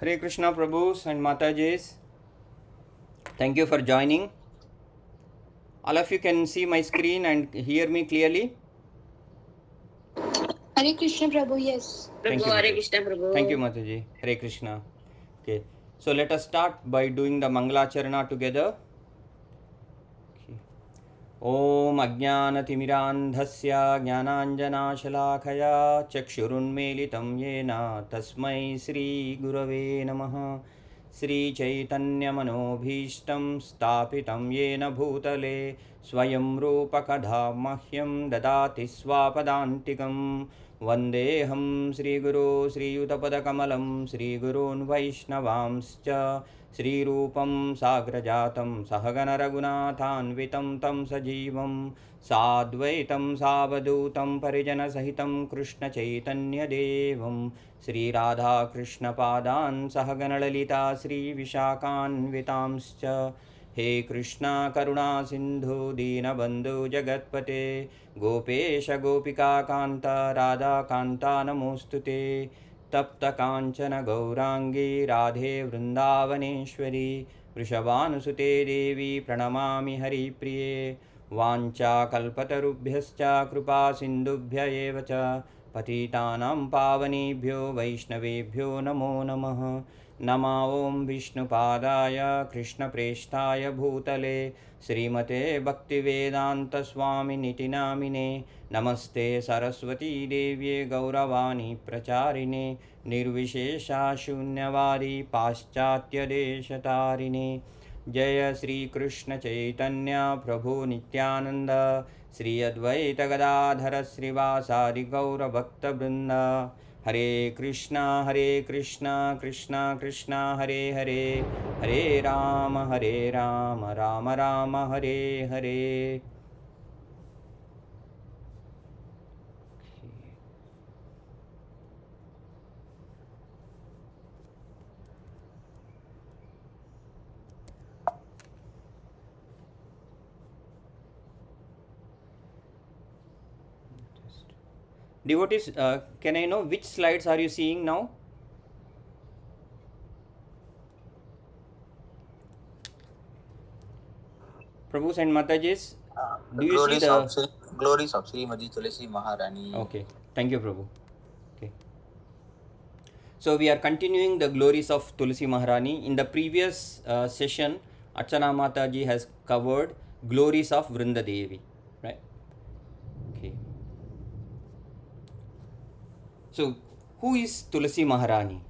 Hare Krishna Prabhus and Matajis. Thank you for joining. All of you can see my screen and hear me clearly. Hare Krishna Prabhu, yes. Thank you, Hare Mataji. Krishna, Prabhu. Thank you, Mataji. Hare Krishna. Okay, so let us start by doing the Mangalacharana together. ॐ अज्ञानतिमिरान्धस्य ज्ञानाञ्जनाशलाखया चक्षुरुन्मीलितं येन तस्मै श्रीगुरवे नमः। श्रीचैतन्यमनोभीष्टं स्थापितं येन भूतले स्वयं रूपकधा मह्यं ददाति स्वापदान्तिकं। वन्देऽहं श्रीगुरो श्रीयुतपदकमलं श्रीगुरून् वैष्णवांश्च श्रीरूपं साग्रजातं सहगणरघुनाथान्वितं तं सजीवं साद्वैतं सावधूतं परिजनसहितं कृष्णचैतन्यदेवं श्रीराधाकृष्णपादान् सहगणललिता श्रीविशाखान्वितांश्च। हे कृष्णा करुणा सिन्धु दीनबन्धु जगत्पते गोपेश गोपिकान्त राधाकान्ता नमोऽस्तु ते। तप्त कांचन गौरांगी राधे वृंदावनेश्वरी वृषभानुसुते देवी प्रणमामि हरिप्रिये। वाञ्छाकल्पतरुभ्यश्च कृपा सिन्धुभ्य एव च पतितानां पावनेभ्यो वैष्णवेभ्यो नमो नमः। नमो ॐ विष्णुपादाय कृष्णप्रेष्ठाय भूतले श्रीमते भक्तिवेदान्तस्वामिनिति नामिने। नमस्ते सरस्वती देव्ये गौरवाणी प्रचारिणे निर्विशेषा शून्यवादी पाश्चात्यदेशतारिणे। जय श्री कृष्ण चैतन्य प्रभु नित्यानंद श्री अद्वैत गदाधर श्रीवासादि गौरभक्तवृंद। हरे Krishna Krishna Krishna Hare Hare Hare Ram Ram Ram Hare Hare. Devotees, can I know which slides are you seeing now? Prabhus and Matajis, do you see the glories of Srimati Tulasi Maharani? Okay, thank you, Prabhu. Okay, so we are continuing the glories of Tulasi Maharani. In the previous session, Archana Mataji has covered glories of Vrinda Devi, right? Okay. So, who is Tulasi Maharani?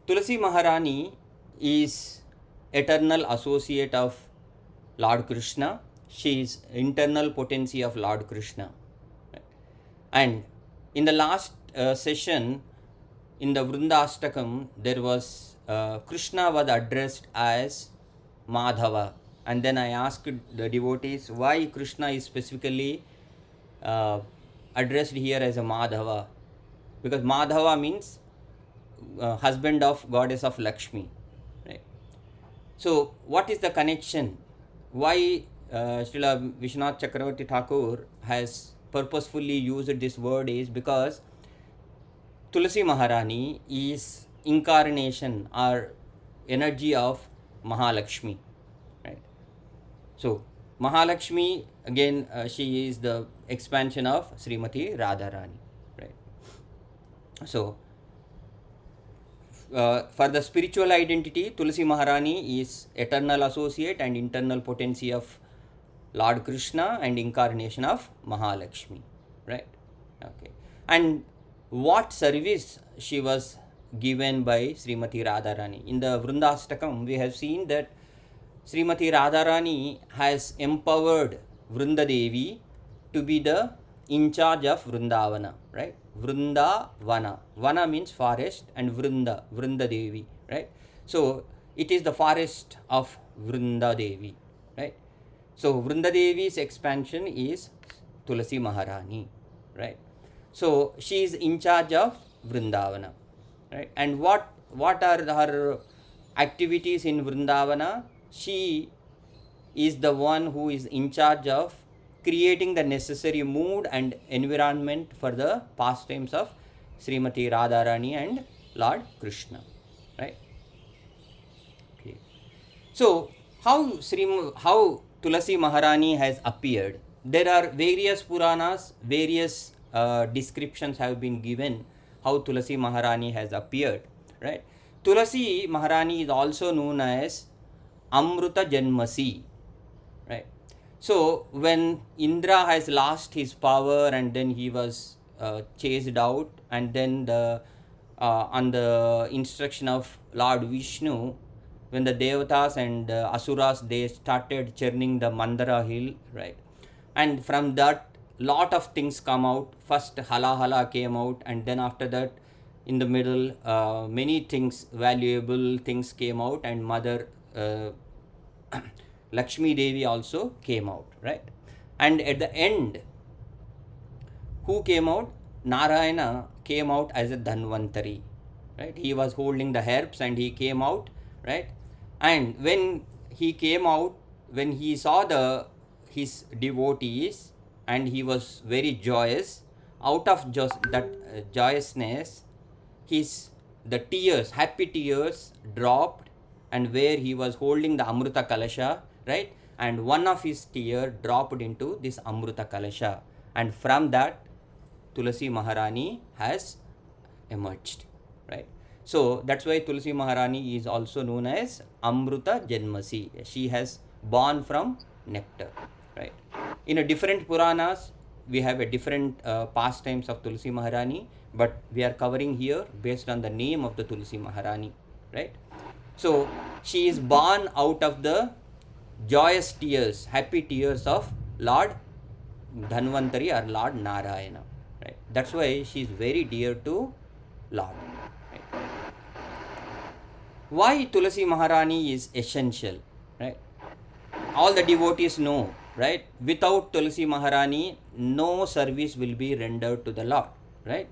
Tulasi Maharani is eternal associate of Lord Krishna. She is internal potency of Lord Krishna. Right? And in the last session, in the Vrindastakam, there was Krishna was addressed as Madhava. And then I asked the devotees why Krishna is specifically addressed here as a Madhava. Because Madhava means husband of goddess of Lakshmi. Right? So, what is the connection? Why Srila Vishwanath Chakravarti Thakur has purposefully used this word is because Tulasi Maharani is incarnation or energy of Mahalakshmi. Right? So, Mahalakshmi, again, she is the expansion of Srimati Radharani. Right? So, for the spiritual identity, Tulasi Maharani is eternal associate and internal potency of Lord Krishna and incarnation of Mahalakshmi, right? Okay. And what service she was given by Srimati Radharani? In the Vrindastakam, we have seen that Srimati Radharani has empowered Vrinda Devi to be the in charge of Vrindavana, right? Vrindavana. Vana means forest and Vrinda Devi, right? So it is the forest of Vrinda Devi, right? So Vrinda Devi's expansion is Tulasi Maharani, right? So she is in charge of Vrindavana, right? And what are her activities in Vrindavana? She is the one who is in charge of creating the necessary mood and environment for the pastimes of Srimati Radharani and Lord Krishna. right? Okay. So how Tulasi Maharani has appeared? There are various Puranas, various descriptions have been given how Tulasi Maharani has appeared, right? Tulasi Maharani is also known as Amruta Janmasi, right? So when Indra has lost his power and then he was chased out, and then on the instruction of Lord Vishnu, when the Devatas and Asuras, they started churning the Mandara hill, right? And from that lot of things come out. First Hala Hala came out, and then after that in the middle many things, valuable things came out, and Mother Lakshmi Devi also came out, right? And at the end, who came out? Narayana came out as a Dhanvantari, right? He was holding the herbs and he came out, right? And when he came out, when he saw his devotees, and he was very joyous, out of just that joyousness, his the tears, happy tears dropped, and where he was holding the Amruta Kalasha, right? And one of his tear dropped into this Amruta Kalasha, and from that Tulasi Maharani has emerged, right? So that's why Tulasi Maharani is also known as Amruta Janmasi. She has born from nectar, right? In a different Puranas, we have a different pastimes of Tulasi Maharani, but we are covering here based on the name of the Tulasi Maharani, right? So she is born out of the joyous tears, happy tears of Lord Dhanvantari or Lord Narayana, right? That's why she is very dear to Lord. Right? Why Tulasi Maharani is essential, right? All the devotees know, right? Without Tulasi Maharani, no service will be rendered to the Lord, right?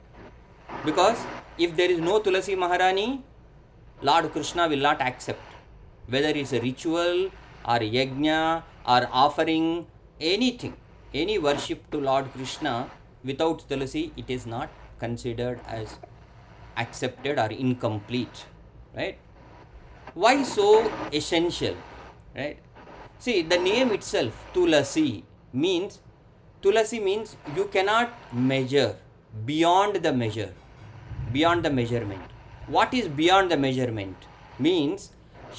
Because if there is no Tulasi Maharani, Lord Krishna will not accept. Whether it's a ritual or a yajna or offering anything, any worship to Lord Krishna, without Tulasi, it is not considered as accepted or incomplete, right? Why so essential, right? See, the name itself, Tulasi, means you cannot measure beyond the measure, beyond the measurement. What is beyond the measurement? Means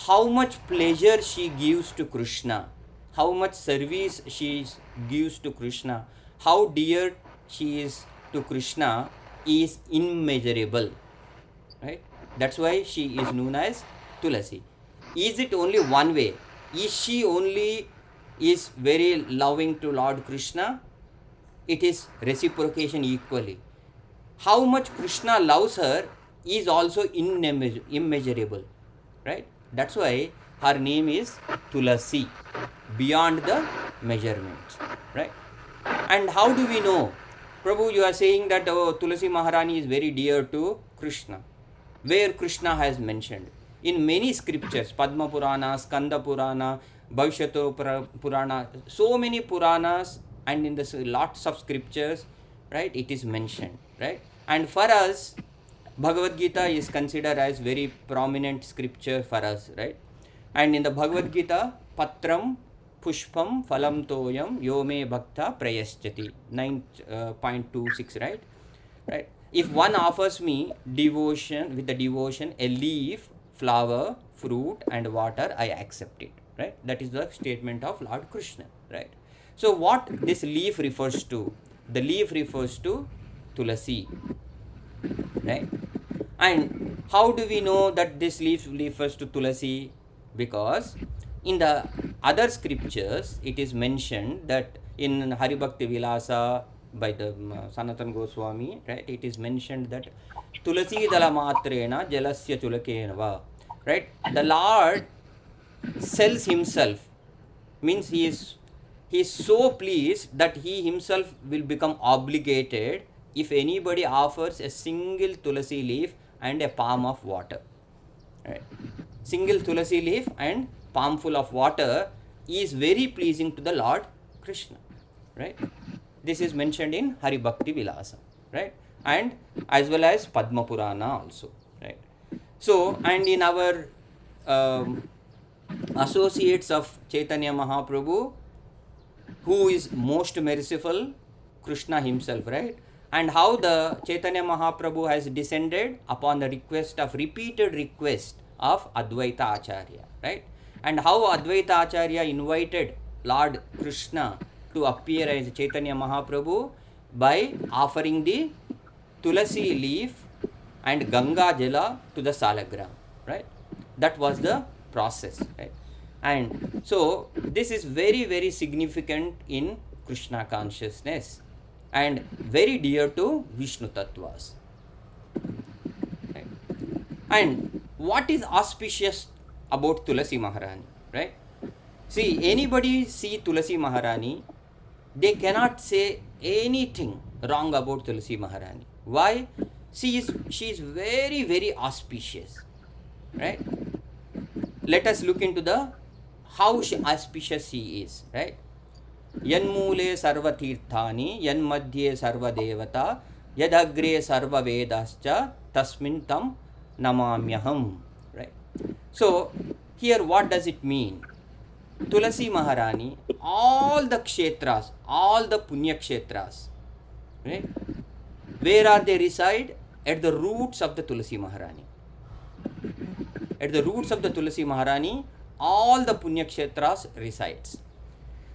how much pleasure she gives to Krishna, how much service she gives to Krishna, how dear she is to Krishna is immeasurable, right? That's why she is known as Tulasi. Is it only one way? Is she only is very loving to Lord Krishna? It is reciprocation equally. How much Krishna loves her is also immeasurable, right? That's why her name is Tulasi, beyond the measurement, right? And how do we know? Prabhu, you are saying that Tulasi Maharani is very dear to Krishna. Where Krishna has mentioned? In many scriptures, Padma Purana, Skanda Purana, Bhavishyato Purana, so many Puranas, and in the lots of scriptures, right, it is mentioned, right? And for us, Bhagavad Gita is considered as very prominent scripture for us, right? And in the Bhagavad Gita, Patram Pushpam Phalam Toyam Yome Bhakta Prayaschati, 9.26, right? Right? If one offers me devotion, with the devotion, a leaf, flower, fruit, and water, I accept it, right? That is the statement of Lord Krishna, right? So what this leaf refers to? The leaf refers to Tulasi, right? And how do we know that this leaf refers to Tulasi? Because in the other scriptures, it is mentioned that in Haribhakti Vilasa by the Sanatan Goswami, right? It is mentioned that Tulasi Dala Matrena Jalasya Chulakenava, right? The Lord sells himself, means he is so pleased that he himself will become obligated if anybody offers a single Tulasi leaf and a palm of water, right? Single Tulasi leaf and palmful of water is very pleasing to the Lord Krishna, right? This is mentioned in Haribhakti Vilasa, right? And as well as Padma Purana also, right? So, and in our um, associates of Chaitanya Mahaprabhu, who is most merciful? Krishna himself, right? And how the Chaitanya Mahaprabhu has descended upon the request of repeated request of Advaita Acharya, right? And how Advaita Acharya invited Lord Krishna to appear as Chaitanya Mahaprabhu by offering the Tulasi leaf and Ganga Jala to the Salagram, right? That was the process, right? And so this is very, very significant in Krishna consciousness and very dear to Vishnu Tattvas, right? And what is auspicious about Tulasi Maharani, right? See, anybody see Tulasi Maharani, they cannot say anything wrong about Tulasi Maharani. Why? She is very, very auspicious, right? Let us look into the how auspicious she is, right? Yanmule sarvatirthani, yanmadhye sarvadevata, yadagre sarvavedascha, tasmin tam namamyaham, right? So, here what does it mean? Tulasi Maharani, all the kshetras, all the punya kshetras, right? Where are they reside? At the roots of the Tulasi Maharani. At the roots of the Tulasi Maharani, all the punya kshetras resides.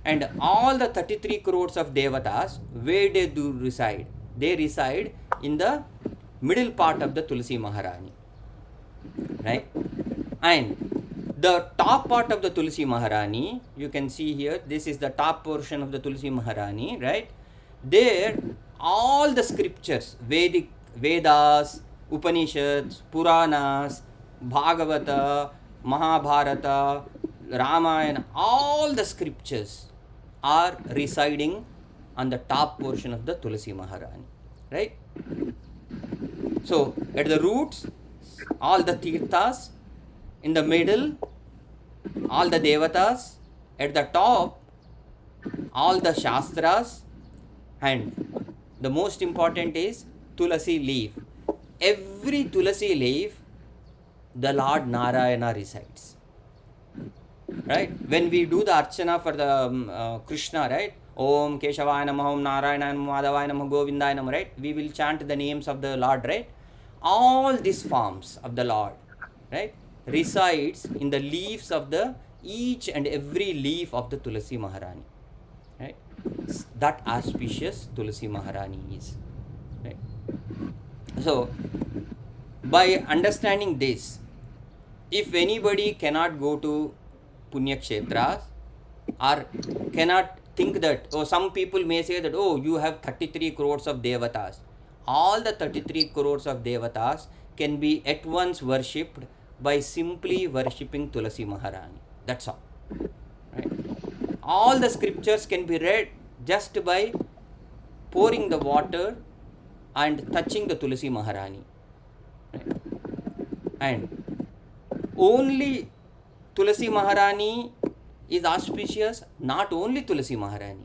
And all the 33 crores of devatas, where they do reside? They reside in the middle part of the Tulasi Maharani, right? And the top part of the Tulasi Maharani, you can see here, this is the top portion of the Tulasi Maharani, right? There, all the scriptures, Vedic, Vedas, Upanishads, Puranas, Bhagavata, Mahabharata, Ramayana, all the scriptures are residing on the top portion of the Tulasi Maharani, right? So, at the roots, all the tirthas, in the middle, all the devatas, at the top, all the shastras, and the most important is Tulasi leaf. Every Tulasi leaf, the Lord Narayana resides, right? When we do the archana for the Krishna, right? Om Keshavaya Namah, Om Narayana Namah, Madhavaya Namah, Govindaya Namah, right? We will chant the names of the Lord, right? All these forms of the Lord, right, resides in the leaves of the each and every leaf of the Tulasi Maharani, right? That auspicious Tulasi Maharani is, right? So, by understanding this, if anybody cannot go to Punya Kshetras or cannot think that, oh, some people may say that, oh, you have 33 crores of Devatas. All the 33 crores of Devatas can be at once worshipped by simply worshipping Tulasi Maharani. That's all, right? All the scriptures can be read just by pouring the water and touching the Tulasi Maharani, right? And only Tulasi Maharani is auspicious, not only Tulasi Maharani.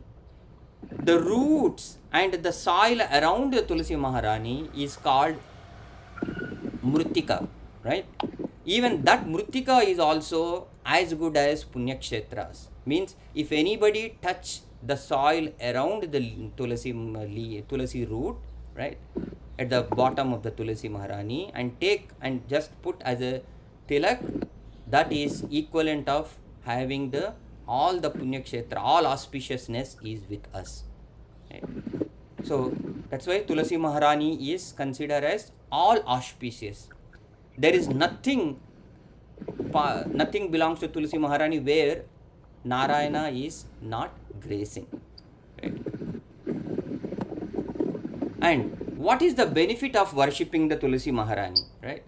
The roots and the soil around the Tulasi Maharani is called Mritika, right? Even that Mritika is also as good as Punya Kshetras. Means if anybody touch the soil around the Tulasi root, right, at the bottom of the Tulasi Maharani, and take and just put as a tilak, that is equivalent of having the all the Punya Kshetra, all auspiciousness is with us, right? So that's why Tulasi Maharani is considered as all auspicious. There is nothing belongs to Tulasi Maharani where Narayana is not gracing, right? And what is the benefit of worshipping the Tulasi Maharani, right?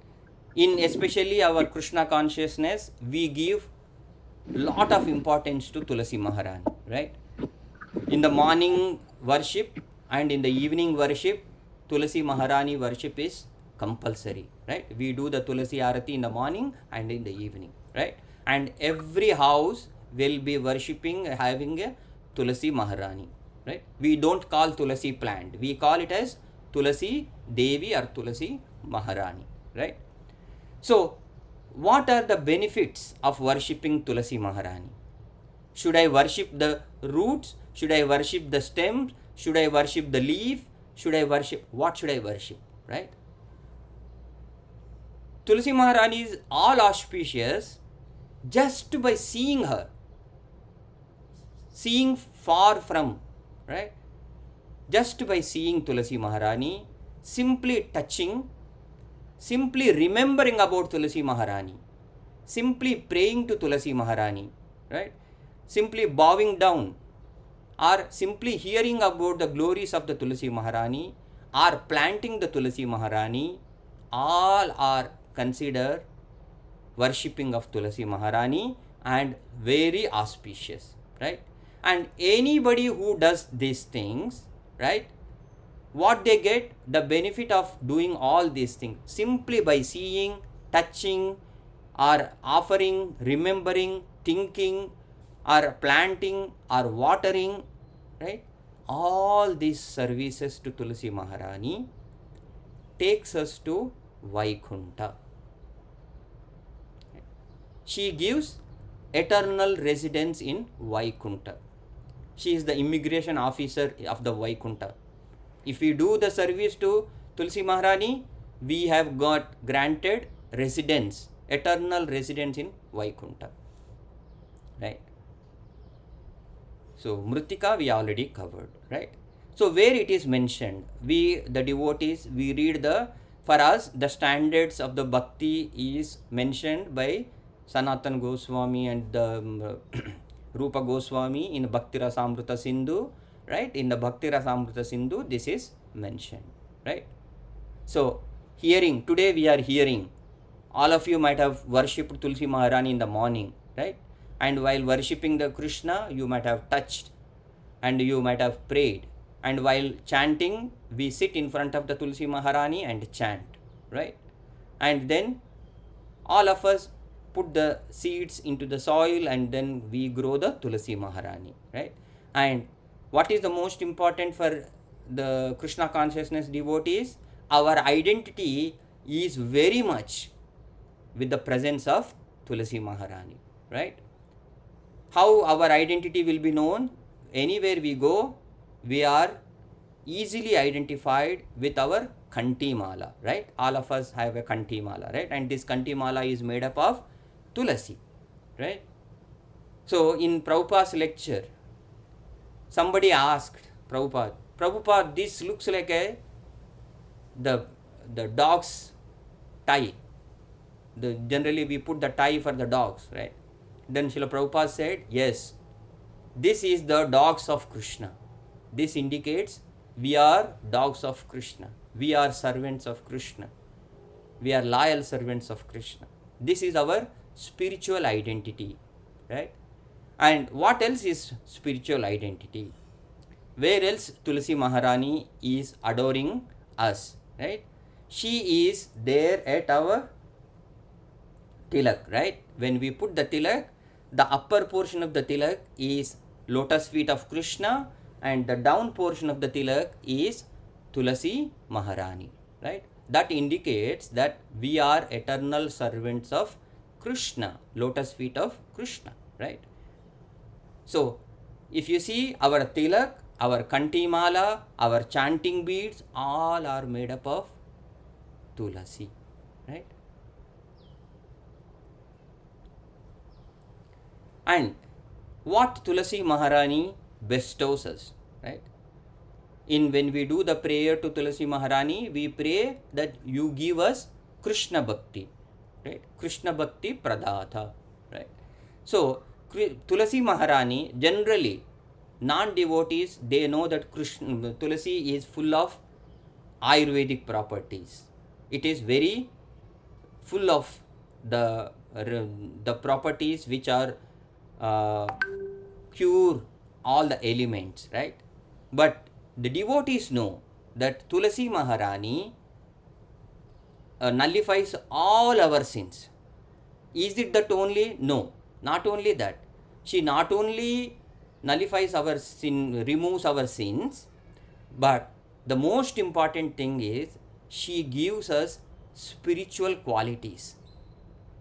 In especially our Krishna consciousness, we give lot of importance to Tulasi Maharani, right? In the morning worship and in the evening worship, Tulasi Maharani worship is compulsory, right? We do the Tulasi Arati in the morning and in the evening, right? And every house will be worshipping, having a Tulasi Maharani, right? We don't call Tulasi plant, we call it as Tulasi Devi or Tulasi Maharani, right? So, what are the benefits of worshipping Tulasi Maharani? Should I worship the roots? Should I worship the stems? Should I worship the leaf? What should I worship? Right? Tulasi Maharani is all auspicious just by seeing her, seeing far from, right? Just by seeing Tulasi Maharani, simply touching, simply remembering about Tulasi Maharani, simply praying to Tulasi Maharani, right? Simply bowing down, or simply hearing about the glories of the Tulasi Maharani, or planting the Tulasi Maharani, all are considered worshipping of Tulasi Maharani and very auspicious, right? And anybody who does these things, right, what they get? The benefit of doing all these things simply by seeing, touching, or offering, remembering, thinking, or planting, or watering, right? All these services to Tulasi Maharani takes us to Vaikunta. She gives eternal residence in Vaikunta. She is the immigration officer of the Vaikunta. If we do the service to Tulasi Maharani, we have got granted residence, eternal residence in Vaikunta. Right? So, Mritika we already covered. Right? So, where it is mentioned, we, the devotees, we read for us, the standards of the bhakti is mentioned by Sanatan Goswami and the Rupa Goswami in Bhakti Rasamrita Sindhu, right? In the Bhakti Rasamrita Sindhu, this is mentioned, right? So, hearing, today we are hearing, all of you might have worshipped Tulasi Maharani in the morning, right? And while worshipping the Krishna, you might have touched and you might have prayed. And while chanting, we sit in front of the Tulasi Maharani and chant, right? And then all of us put the seeds into the soil and then we grow the Tulasi Maharani, right? And what is the most important for the Krishna consciousness devotees? Our identity is very much with the presence of Tulasi Maharani, right? How our identity will be known? Anywhere we go, we are easily identified with our Kanti Mala, right? All of us have a Kanti Mala, right? And this Kanti Mala is made up of Tulasi, right? So, in Prabhupada's lecture, somebody asked Prabhupada, this looks like the dog's tie. Generally, we put the tie for the dogs, right? Then Srila Prabhupada said, yes, this is the dogs of Krishna. This indicates we are dogs of Krishna. We are servants of Krishna. We are loyal servants of Krishna. This is our spiritual identity, right? And what else is spiritual identity? Where else Tulasi Maharani is adoring us, right? She is there at our tilak, right? When we put the tilak, the upper portion of the tilak is lotus feet of Krishna and the down portion of the tilak is Tulasi Maharani, right? That indicates that we are eternal servants of Krishna, lotus feet of Krishna, right? So, if you see our tilak, our kanti mala, our chanting beads, all are made up of Tulasi, right? And what Tulasi Maharani bestows us, right? When we do the prayer to Tulasi Maharani, we pray that you give us Krishna Bhakti, right? Krishna Bhakti Pradata, right? So, Tulasi Maharani, generally, non-devotees, they know that Tulasi is full of Ayurvedic properties. It is very full of the properties which are cure all the ailments, right? But the devotees know that Tulasi Maharani nullifies all our sins. Is it that only? No, not only that. She not only nullifies our sin, removes our sins, but the most important thing is she gives us spiritual qualities,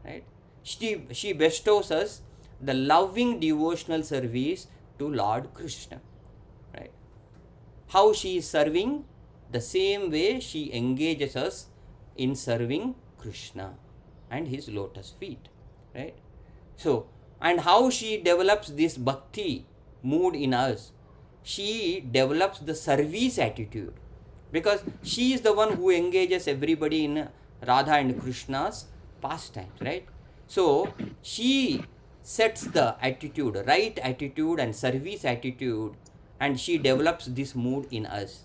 right? She bestows us the loving devotional service to Lord Krishna, right? How she is serving, the same way she engages us in serving Krishna and his lotus feet, right? So, and how she develops this bhakti mood in us, she develops the service attitude, because she is the one who engages everybody in Radha and Krishna's pastimes, right? So she sets the attitude, right attitude and service attitude, and she develops this mood in us,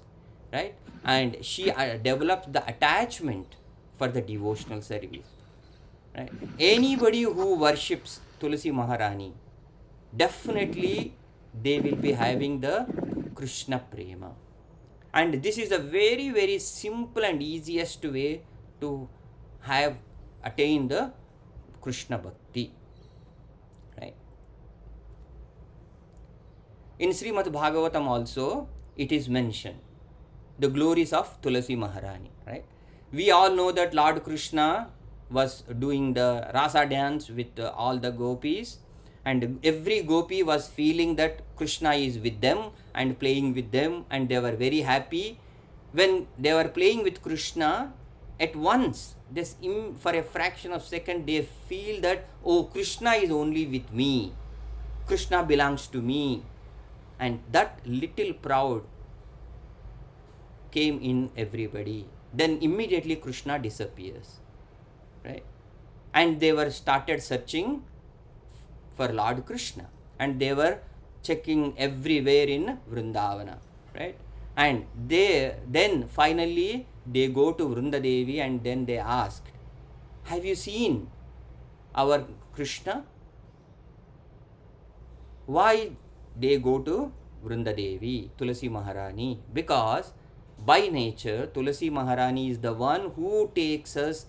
right? And she develops the attachment for the devotional service, right? Anybody who worships Tulasi Maharani, definitely they will be having the Krishna prema. And this is a very, very simple and easiest way to have attained the Krishna bhakti, right? In Srimad Bhagavatam also it is mentioned the glories of Tulasi Maharani, right? We all know that Lord Krishna was doing the rasa dance with all the gopis, and every gopi was feeling that Krishna is with them and playing with them, and they were very happy. When they were playing with Krishna, at once, for a fraction of a second, they feel that, oh, Krishna is only with me, Krishna belongs to me, and that little proud came in everybody. Then immediately Krishna disappears, right? And they were started searching for Lord Krishna, and they were checking everywhere in Vrindavana, right? And then finally they go to Vrunda Devi, and then they asked, have you seen our Krishna? Why they go to Vrunda Devi, Tulasi Maharani? Because by nature, Tulasi Maharani is the one who takes us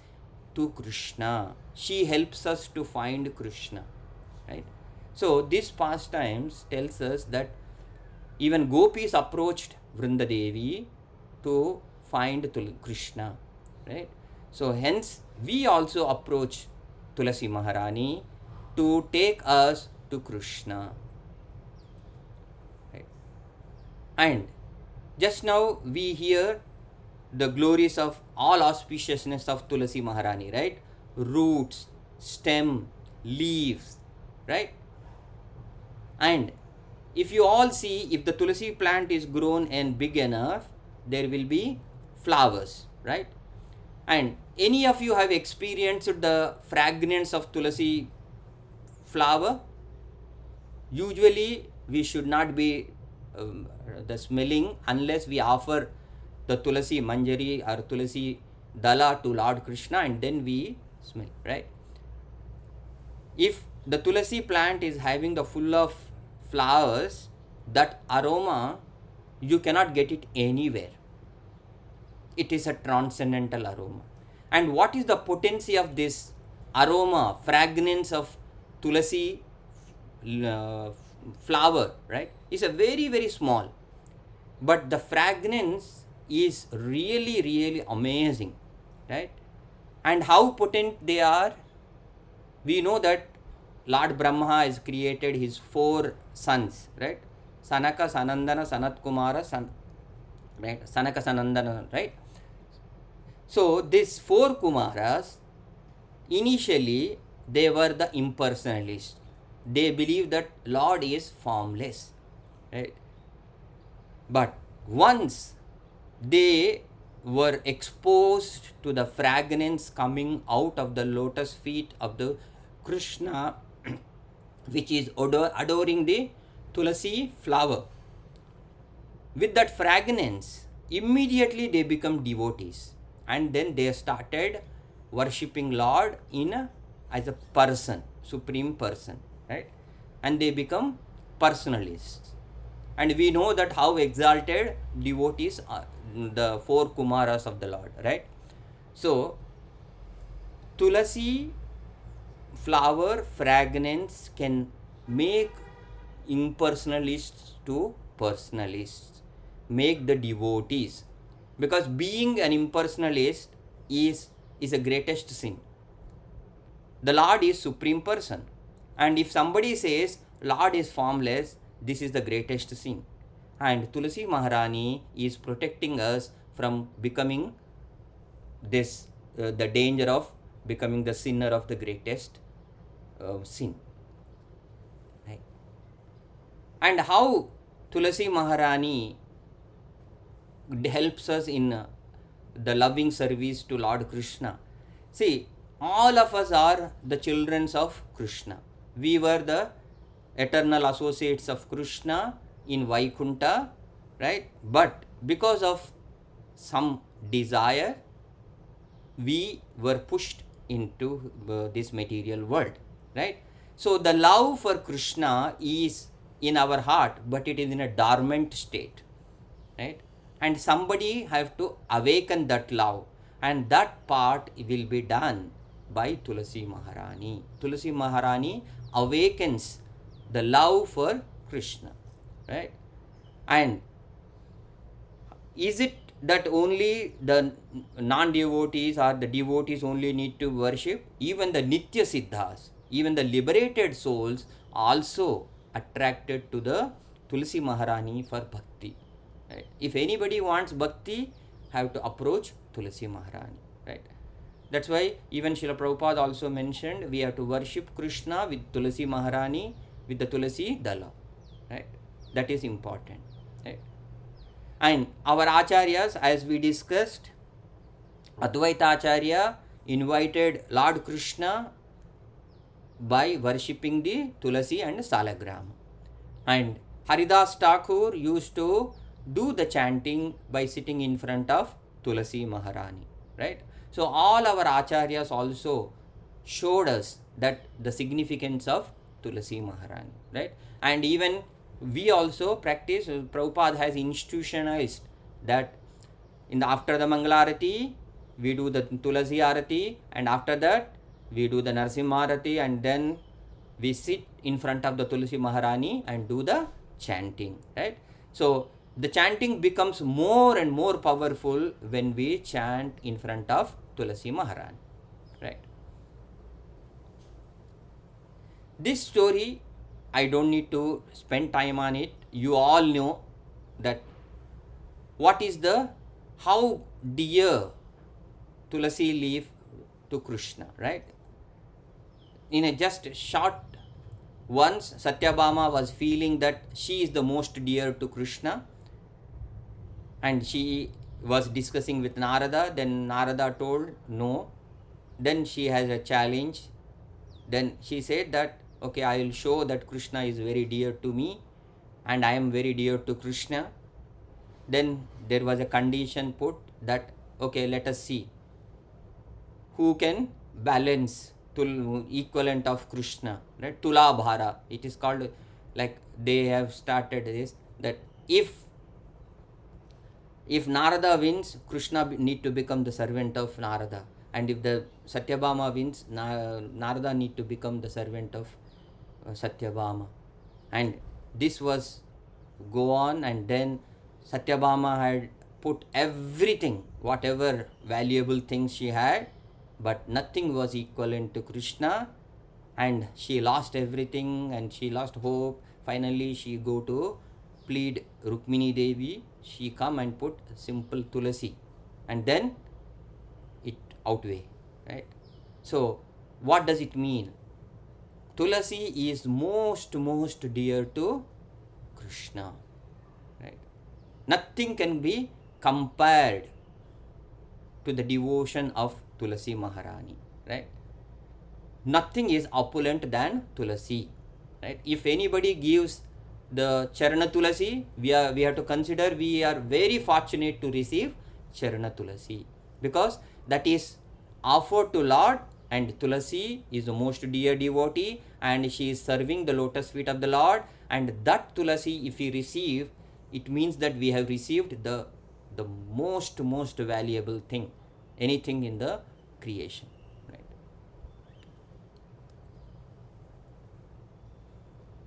to Krishna. She helps us to find Krishna, right? So this pastimes tells us that even gopis approached Vrunda Devi to find Krishna, right? So hence we also approach Tulasi Maharani to take us to Krishna, right? And just now we hear the glories of all auspiciousness of Tulasi Maharani, right? Roots, stem, leaves, right? And if you all see, if the Tulasi plant is grown and big enough, there will be flowers, right? And any of you have experienced the fragrance of Tulasi flower? Usually we should not be the smelling unless we offer the Tulasi Manjari or Tulasi Dala to Lord Krishna, and then we smell, right? If the Tulasi plant is having the full of flowers, that aroma you cannot get it anywhere. It is a transcendental aroma. And what is the potency of this aroma, fragrance of Tulasi flower, right? Is a very, very small, but the fragrance is really, really amazing, right? And how potent they are, we know that Lord Brahma has created his 4 sons, right? Sanaka, Sanandana, Sanat Kumara, right? Sanaka, Sanandana, right? So these 4 Kumaras, initially they were the impersonalists. They believe that Lord is formless, right? But once they were exposed to the fragrance coming out of the lotus feet of the Krishna, which is adoring the Tulasi flower, with that fragrance, immediately they become devotees, and then they started worshipping Lord as a person, supreme person, right? And they become personalists. And we know that how exalted devotees are, the 4 Kumaras of the Lord, right? So Tulasi flower fragrance can make impersonalists to personalists, make the devotees, because being an impersonalist is a greatest sin. the Lord is Supreme Person. And if somebody says Lord is formless, this is the greatest sin. And Tulasi Maharani is protecting us from becoming this, the danger of becoming the sinner of the greatest sin. Right? And how Tulasi Maharani helps us in the loving service to Lord Krishna. See, all of us are the children of Krishna. We were the eternal associates of Krishna in Vaikunta, right? But because of some desire, we were pushed into this material world, right? So the love for Krishna is in our heart, but it is in a dormant state, right? And somebody have to awaken that love, and that part will be done by Tulasi Maharani. Tulasi Maharani awakens the love for Krishna, right? And is it that only the non-devotees or the devotees only need to worship? Even the Nitya Siddhas, even the liberated souls also attracted to the Tulasi Maharani for bhakti. Right? If anybody wants bhakti, have to approach Tulasi Maharani. Right? That's why even Srila Prabhupada also mentioned we have to worship Krishna with Tulasi Maharani, with the Tulasi Dala. Right? That is important. Right? And our acharyas, as we discussed, Advaita Acharya invited Lord Krishna by worshipping the Tulasi and Salagram. And Haridas Thakur used to do the chanting by sitting in front of Tulasi Maharani. Right? So all our acharyas also showed us that the significance of Tulasi Maharani. Right? And even we also practice, Prabhupada has institutionalized that after the Mangalarati, we do the Tulasi Arati, and after that, we do the Narsimha Arati, and then we sit in front of the Tulasi Maharani and do the chanting, right? So the chanting becomes more and more powerful when we chant in front of Tulasi Maharani, right? This story, I don't need to spend time on it. You all know that how dear Tulasi leaf to Krishna, right? In a just short, once Satyabhama was feeling that she is the most dear to Krishna, and she was discussing with Narada. Then Narada told no. Then she has a challenge. Then she said that, okay, I will show that Krishna is very dear to me and I am very dear to Krishna. Then there was a condition put that, okay, let us see who can balance equivalent of Krishna, right? Tula Bhara. It is called, like they have started this, that if Narada wins, Krishna need to become the servant of Narada. And if the Satyabhama wins, Narada need to become the servant of Satyabhama. And this was go on, and then Satyabhama had put everything, whatever valuable things she had, but nothing was equivalent to Krishna, and she lost everything and she lost hope. Finally, she go to plead Rukmini Devi. She come and put simple Tulasi, and then it outweigh, right? So what does it mean? Tulasi is most dear to Krishna, right? Nothing can be compared to the devotion of Tulasi Maharani, right? Nothing is opulent than Tulasi, right? If anybody gives the Charana Tulasi, we have to consider we are very fortunate to receive Charana Tulasi, because that is offered to Lord, and Tulasi is the most dear devotee, and she is serving the lotus feet of the Lord, and that Tulasi, if we receive, it means that we have received the most valuable thing, anything in the creation, right?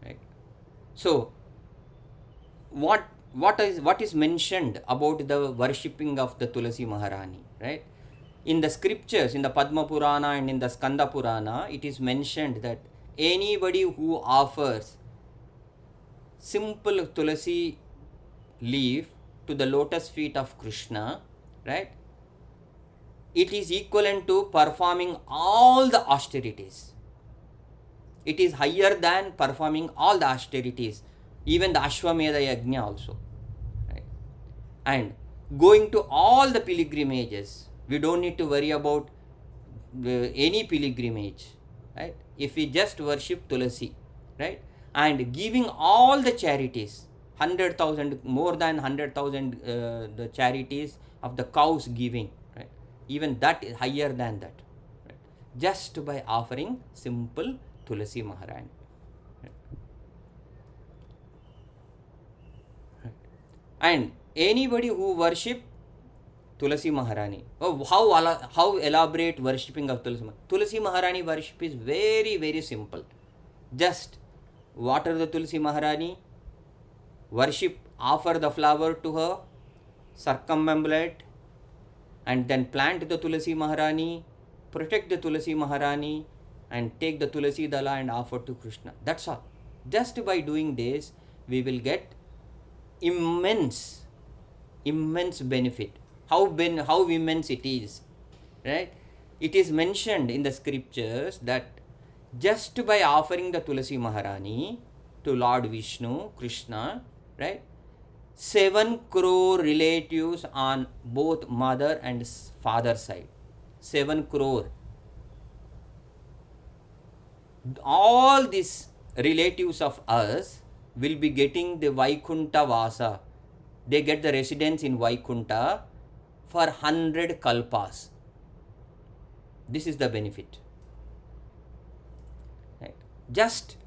Right? So what is mentioned about the worshipping of the Tulasi Maharani, right? in the scriptures, in the Padma Purana and in the Skanda Purana, it is mentioned that anybody who offers simple Tulasi leaf to the lotus feet of Krishna, right, it is equivalent to performing all the austerities. It is higher than performing all the austerities, even the Ashwamedha Yajna also. Right? And going to all the pilgrimages, we don't need to worry about any pilgrimage, right? If we just worship Tulasi, right, and giving all the charities, 100,000, more than 100,000 the charities of the cows giving, right, even that is higher than that, right? Just by offering simple Tulasi Maharani. Right? And anybody who worship Tulasi Maharani. Oh, how elaborate worshipping of Tulasi Maharani. Tulasi Maharani worship is very, very simple. Just water the Tulasi Maharani, worship, offer the flower to her, circumambulate, and then plant the Tulasi Maharani, protect the Tulasi Maharani, and take the Tulasi Dala and offer to Krishna. That's all. Just by doing this, we will get immense benefit. How immense it is, right? It is mentioned in the scriptures that just by offering the Tulasi Maharani to Lord Vishnu, Krishna, right, 7 crore relatives on both mother and father side. 7 crore. All these relatives of us will be getting the Vaikunta Vasa. They get the residence in Vaikunta for 100 kalpas. This is the benefit. Right? Just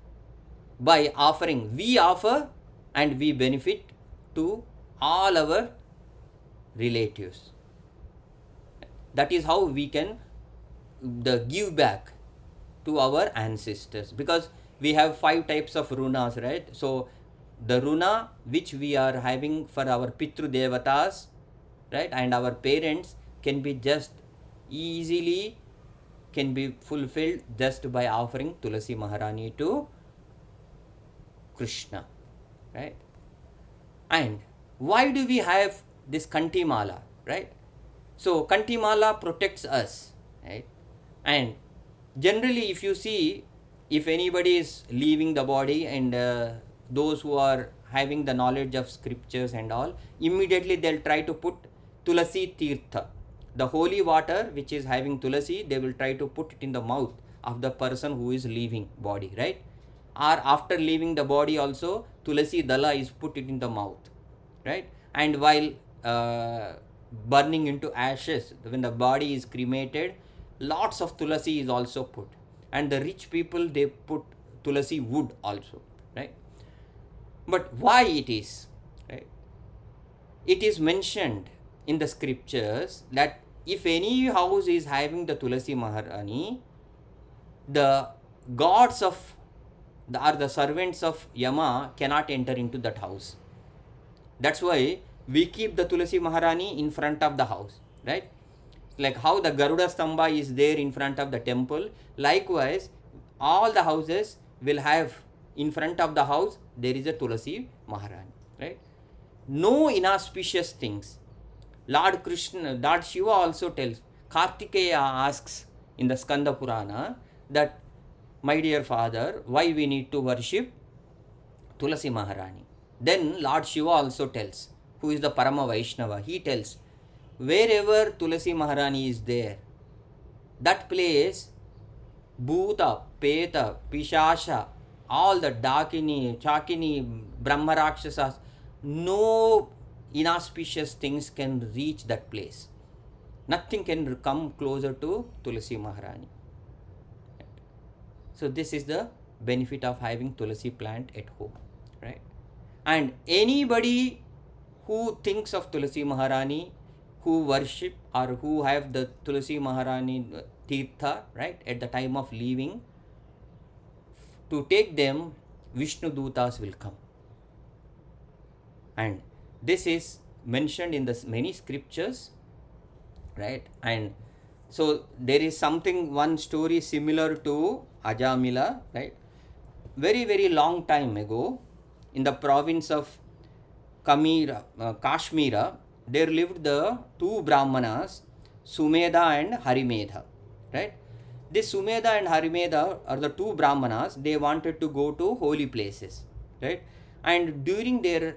by offering, we offer and we benefit to all our relatives. That is how we can give back to our ancestors, because we have 5 types of runas, right? So the runa which we are having for our Pitru Devatas, right, and our parents can be just easily can be fulfilled just by offering Tulasi Maharani to Krishna, right? And why do we have this Kantimala, right? So Kantimala protects us, right? And generally, if you see, if anybody is leaving the body and those who are having the knowledge of scriptures and all, immediately they'll try to put Tulasi Tirtha, the holy water which is having Tulasi, they will try to put it in the mouth of the person who is leaving body, right? Or after leaving the body also, Tulasi Dala is put it in the mouth, right? And while burning into ashes, when the body is cremated, lots of Tulasi is also put. And the rich people, they put Tulasi wood also, right? But why it is, right? It is mentioned in the scriptures that if any house is having the Tulasi Maharani, the gods of the servants of Yama cannot enter into that house. That's why we keep the Tulasi Maharani in front of the house, right? Like how the Garuda Stamba is there in front of the temple, likewise all the houses will have in front of the house there is a Tulasi Maharani, right? No inauspicious things. Lord Shiva also tells, Kartikeya asks in the Skanda Purana that, my dear father, why we need to worship Tulasi Maharani? Then Lord Shiva also tells, who is the Parama Vaishnava, he tells, wherever Tulasi Maharani is there, that place, Bhuta, Peta, Pishasha, all the Dakini, Chakini, Brahma Rakshasas, no inauspicious things can reach that place. Nothing can come closer to Tulasi Maharani. So this is the benefit of having Tulasi plant at home, right? And anybody who thinks of Tulasi Maharani, who worship or who have the Tulasi Maharani Tirtha, right, at the time of leaving, to take them, Vishnu Dutas will come. And this is mentioned in the many scriptures, right? And So there is something, one story similar to Ajamila, right? Very, very long time ago, in the province of Kashmira, there lived the two Brahmanas, Sumedha and Harimedha, right? This Sumedha and Harimedha are the two Brahmanas. They wanted to go to holy places, right? And during their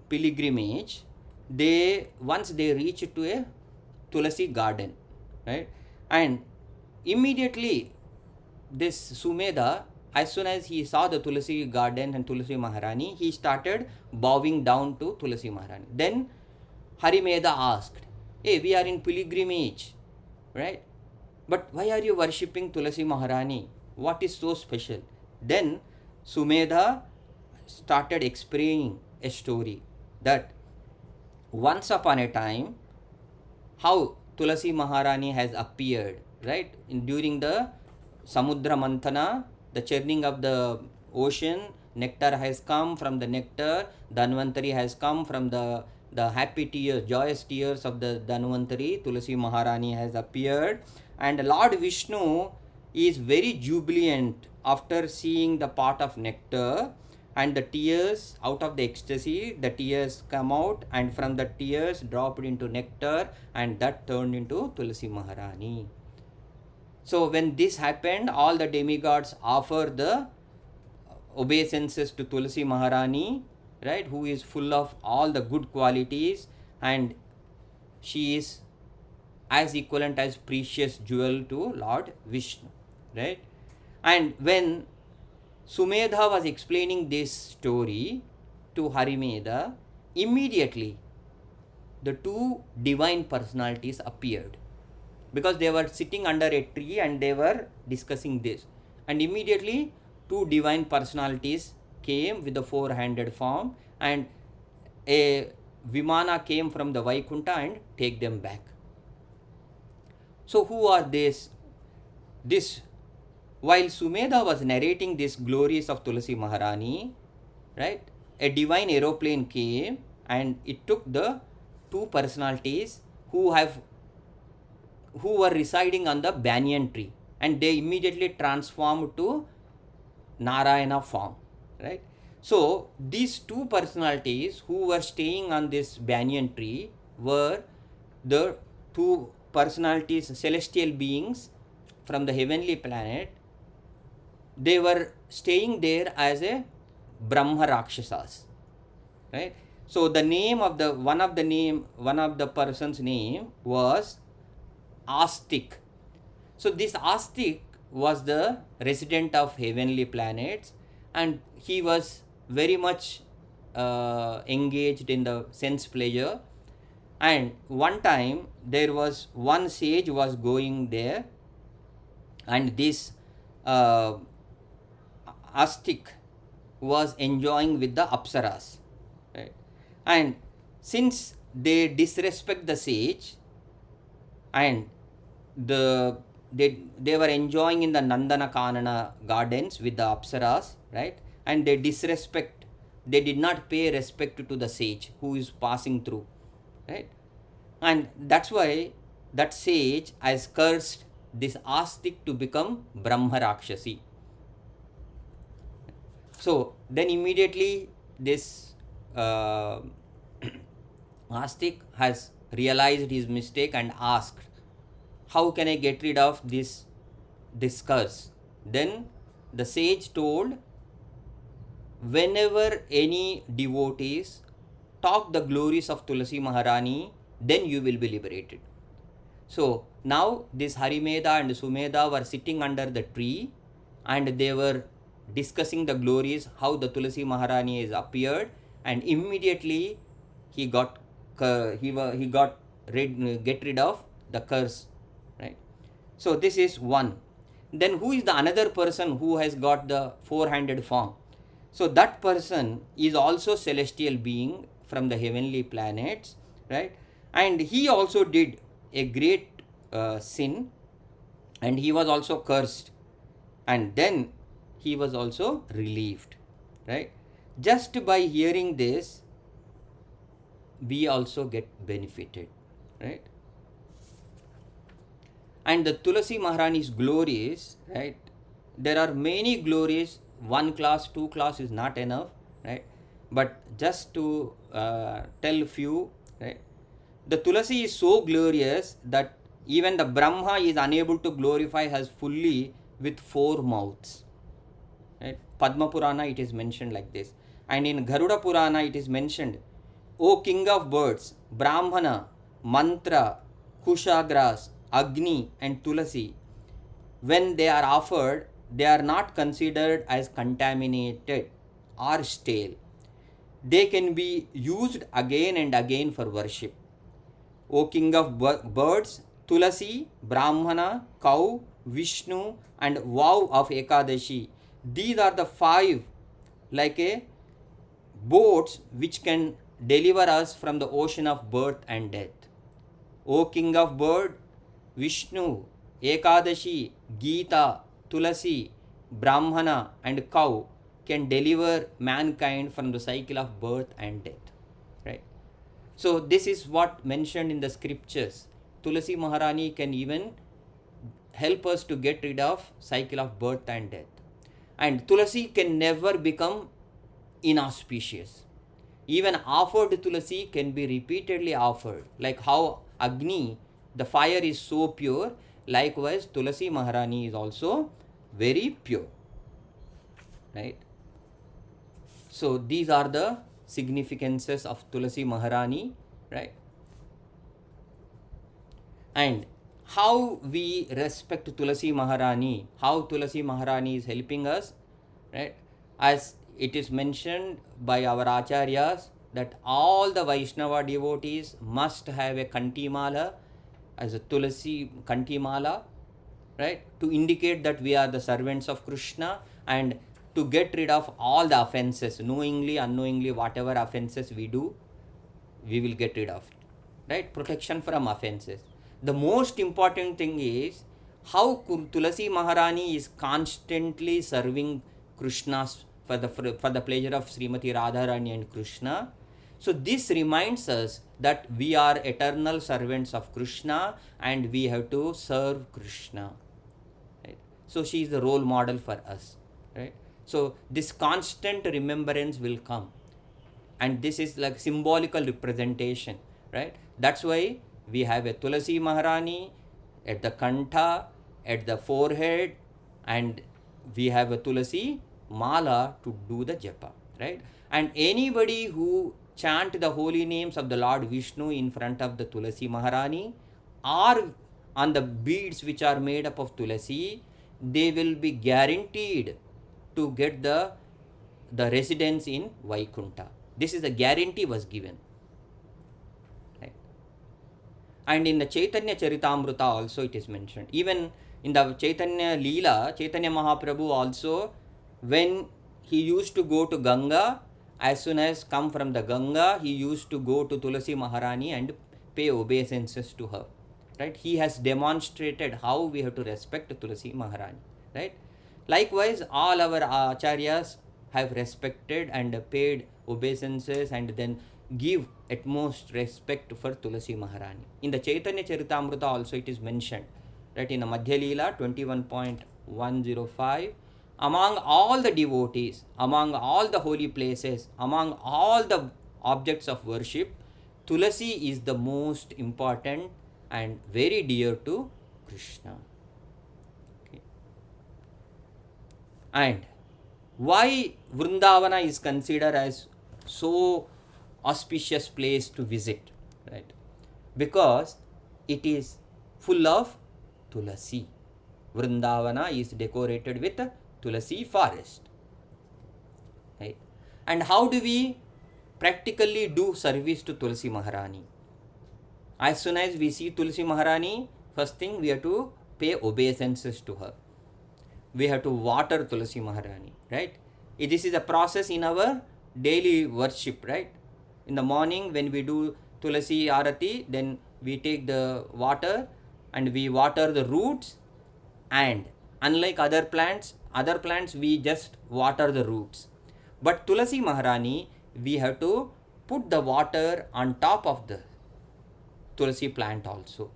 pilgrimage, once they reached to a Tulasi garden, right? And immediately this Sumedha, as soon as he saw the Tulasi garden and Tulasi Maharani, he started bowing down to Tulasi Maharani. Then Harimedha asked, "Hey, we are in pilgrimage, right? But why are you worshipping Tulasi Maharani? What is so special?" Then Sumedha started explaining a story that once upon a time, how Tulasi Maharani has appeared, right? During the Samudra Manthana, the churning of the ocean, nectar has come from the nectar, Dhanvantari has come from the happy tears, joyous tears of the Dhanvantari, Tulasi Maharani has appeared, and Lord Vishnu is very jubilant after seeing the pot of nectar, and the tears, out of the ecstasy, the tears come out, and from the tears dropped into nectar, and that turned into Tulasi Maharani. So when this happened, all the demigods offer the obeisances to Tulasi Maharani, right, who is full of all the good qualities, and she is as equivalent as precious jewel to Lord Vishnu, right? And when Sumedha was explaining this story to Harimedha, immediately the two divine personalities appeared, because they were sitting under a tree and they were discussing this. And immediately, two divine personalities came with the four-handed form, and a Vimana came from the Vaikunta and take them back. So who are these? This, while Sumedha was narrating these glories of Tulasi Maharani, right, a divine aeroplane came and it took the two personalities who were residing on the banyan tree, and they immediately transformed to Narayana form, right? So these two personalities who were staying on this banyan tree were the two personalities, celestial beings from the heavenly planet. They were staying there as a Brahma Rakshasas, right? So the name of the one of the person's name was Astik. So this Astik was the resident of heavenly planets, and he was very much engaged in the sense pleasure. And one time there was one sage was going there, and this uh, Astik was enjoying with the Apsaras, right? And since they disrespect the sage, and they were enjoying in the Nandana Kanana gardens with the Apsaras, right? And they did not pay respect to the sage who is passing through, right? And that's why that sage has cursed this Astik to become Brahma Rakshasi. So then immediately this Astik has realized his mistake and asked, "How can I get rid of this curse?" Then the sage told, "Whenever any devotees talk the glories of Tulasi Maharani, then you will be liberated." So now this Harimedha and Sumedha were sitting under the tree, and they were discussing the glories, how the Tulasi Maharani has appeared, and immediately he got get rid of the curse, right? So this is one. Then who is the another person who has got the four-handed form? So that person is also celestial being from the heavenly planets, right? And he also did a great sin, and he was also cursed, and then he was also relieved, right? Just by hearing this, we also get benefited, right? And the Tulasi Maharani's glories, right? There are many glories. One class, two class is not enough, right? But just to tell few, right? The Tulasi is so glorious that even the Brahma is unable to glorify her fully with four mouths. Right? Padma Purana it is mentioned like this. And in Garuda Purana it is mentioned, O king of birds, Brahmana, Mantra, Kushagras, Agni and Tulasi, when they are offered, they are not considered as contaminated or stale. They can be used again and again for worship. O king of birds, Tulasi, Brahmana, cow, Vishnu, and vow of Ekadashi. These are the five, like a boats which can deliver us from the ocean of birth and death. O king of bird, Vishnu, Ekadashi, Gita, Tulasi, Brahmana, and cow can deliver mankind from the cycle of birth and death. Right? So this is what mentioned in the scriptures. Tulasi Maharani can even help us to get rid of cycle of birth and death. And Tulasi can never become inauspicious. Even offered Tulasi can be repeatedly offered. Like how Agni, the fire is so pure, likewise Tulasi Maharani is also very pure. Right? So these are the significances of Tulasi Maharani, right? And how we respect Tulasi Maharani, how Tulasi Maharani is helping us, right? As it is mentioned by our acharyas that all the Vaishnava devotees must have a Kantimala as a Tulasi Kantimala, right? To indicate that we are the servants of Krishna and to get rid of all the offenses, knowingly, unknowingly, whatever offenses we do, we will get rid of it, right? Protection from offenses. The most important thing is how Tulasi Maharani is constantly serving Krishna's for the pleasure of Srimati Radharani and Krishna. So this reminds us that we are eternal servants of Krishna and we have to serve Krishna. Right? So she is the role model for us. Right? So this constant remembrance will come. And this is like symbolical representation, right? That's why we have a Tulasi Maharani at the Kantha, at the forehead, and we have a Tulasi Mala to do the japa, right? And anybody who chant the holy names of the Lord Vishnu in front of the Tulasi Maharani or on the beads which are made up of Tulasi, they will be guaranteed to get the residence in Vaikuntha. This is a guarantee was given. Right? And in the Chaitanya Charitamrita also it is mentioned. Even in the Chaitanya Leela, Chaitanya Mahaprabhu also, when he used to go to Ganga, as soon as come from the Ganga, he used to go to Tulasi Maharani and pay obeisances to her. Right? He has demonstrated how we have to respect Tulasi Maharani. Right? Likewise, all our acharyas have respected and paid obeisances and then give utmost respect for Tulasi Maharani. In the Chaitanya Charitamrita also it is mentioned, right, in the Madhya Leela 21.105, among all the devotees, among all the holy places, among all the objects of worship, Tulasi is the most important and very dear to Krishna. Okay. And why Vrindavana is considered as so auspicious place to visit, right? Because it is full of Tulasi. Vrindavana is decorated with a Tulasi forest, right? And how do we practically do service to Tulasi Maharani? As soon as we see Tulasi Maharani, first thing we have to pay obeisances to her. We have to water Tulasi Maharani, right? This is a process in our daily worship, right? In the morning when we do Tulasi Arati, then we take the water and we water the roots, and unlike other plants we just water the roots. But Tulasi Maharani, we have to put the water on top of the Tulasi plant also,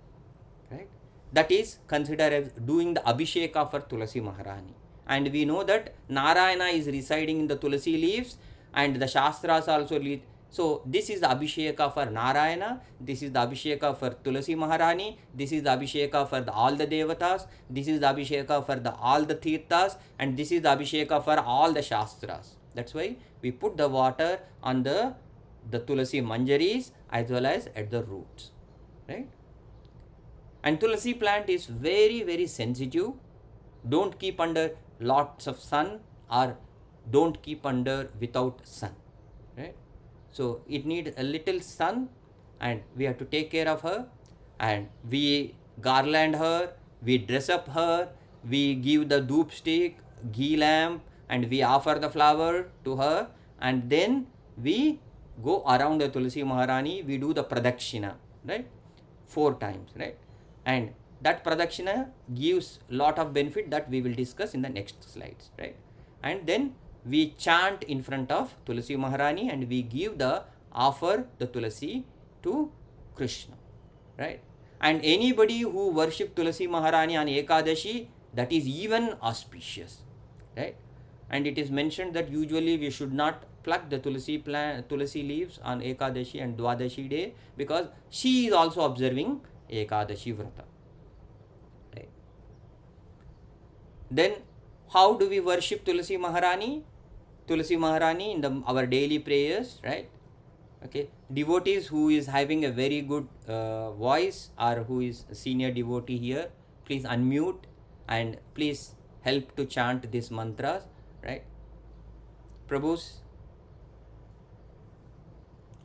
right? that is considered as doing the Abhisheka for Tulasi Maharani. And we know that Narayana is residing in the Tulasi leaves, and the Shastras also lead. So this is the Abhisheka for Narayana, this is the Abhisheka for Tulasi Maharani, this is the Abhisheka for all the Devatas, this is the Abhisheka for all the Tirthas, and this is the Abhisheka for all the Shastras. That's why we put the water on the Tulasi Manjaris as well as at the roots, right? And Tulasi plant is very, very sensitive. Don't keep under lots of sun, or don't keep under without sun, right? So it needs a little sun, and we have to take care of her, and we garland her, we dress up her, we give the doop stick, ghee lamp, and we offer the flower to her, and then we go around the Tulasi Maharani, we do the pradakshina, right? 4 times, right? And that pradakshina gives lot of benefit that we will discuss in the next slides, right? And then we chant in front of Tulasi Maharani, and we give the offer the Tulasi to Krishna, right? And anybody who worship Tulasi Maharani on Ekadashi, that is even auspicious, right? And it is mentioned that usually we should not pluck the Tulasi leaves on Ekadashi and Dwadashi day, because she is also observing Ekadashi Vrata, right? Then how do we worship Tulasi Maharani? Tulasi Maharani in our daily prayers, right? Okay, devotees who is having a very good voice, or who is a senior devotee here, please unmute and please help to chant these mantras, right? Prabhus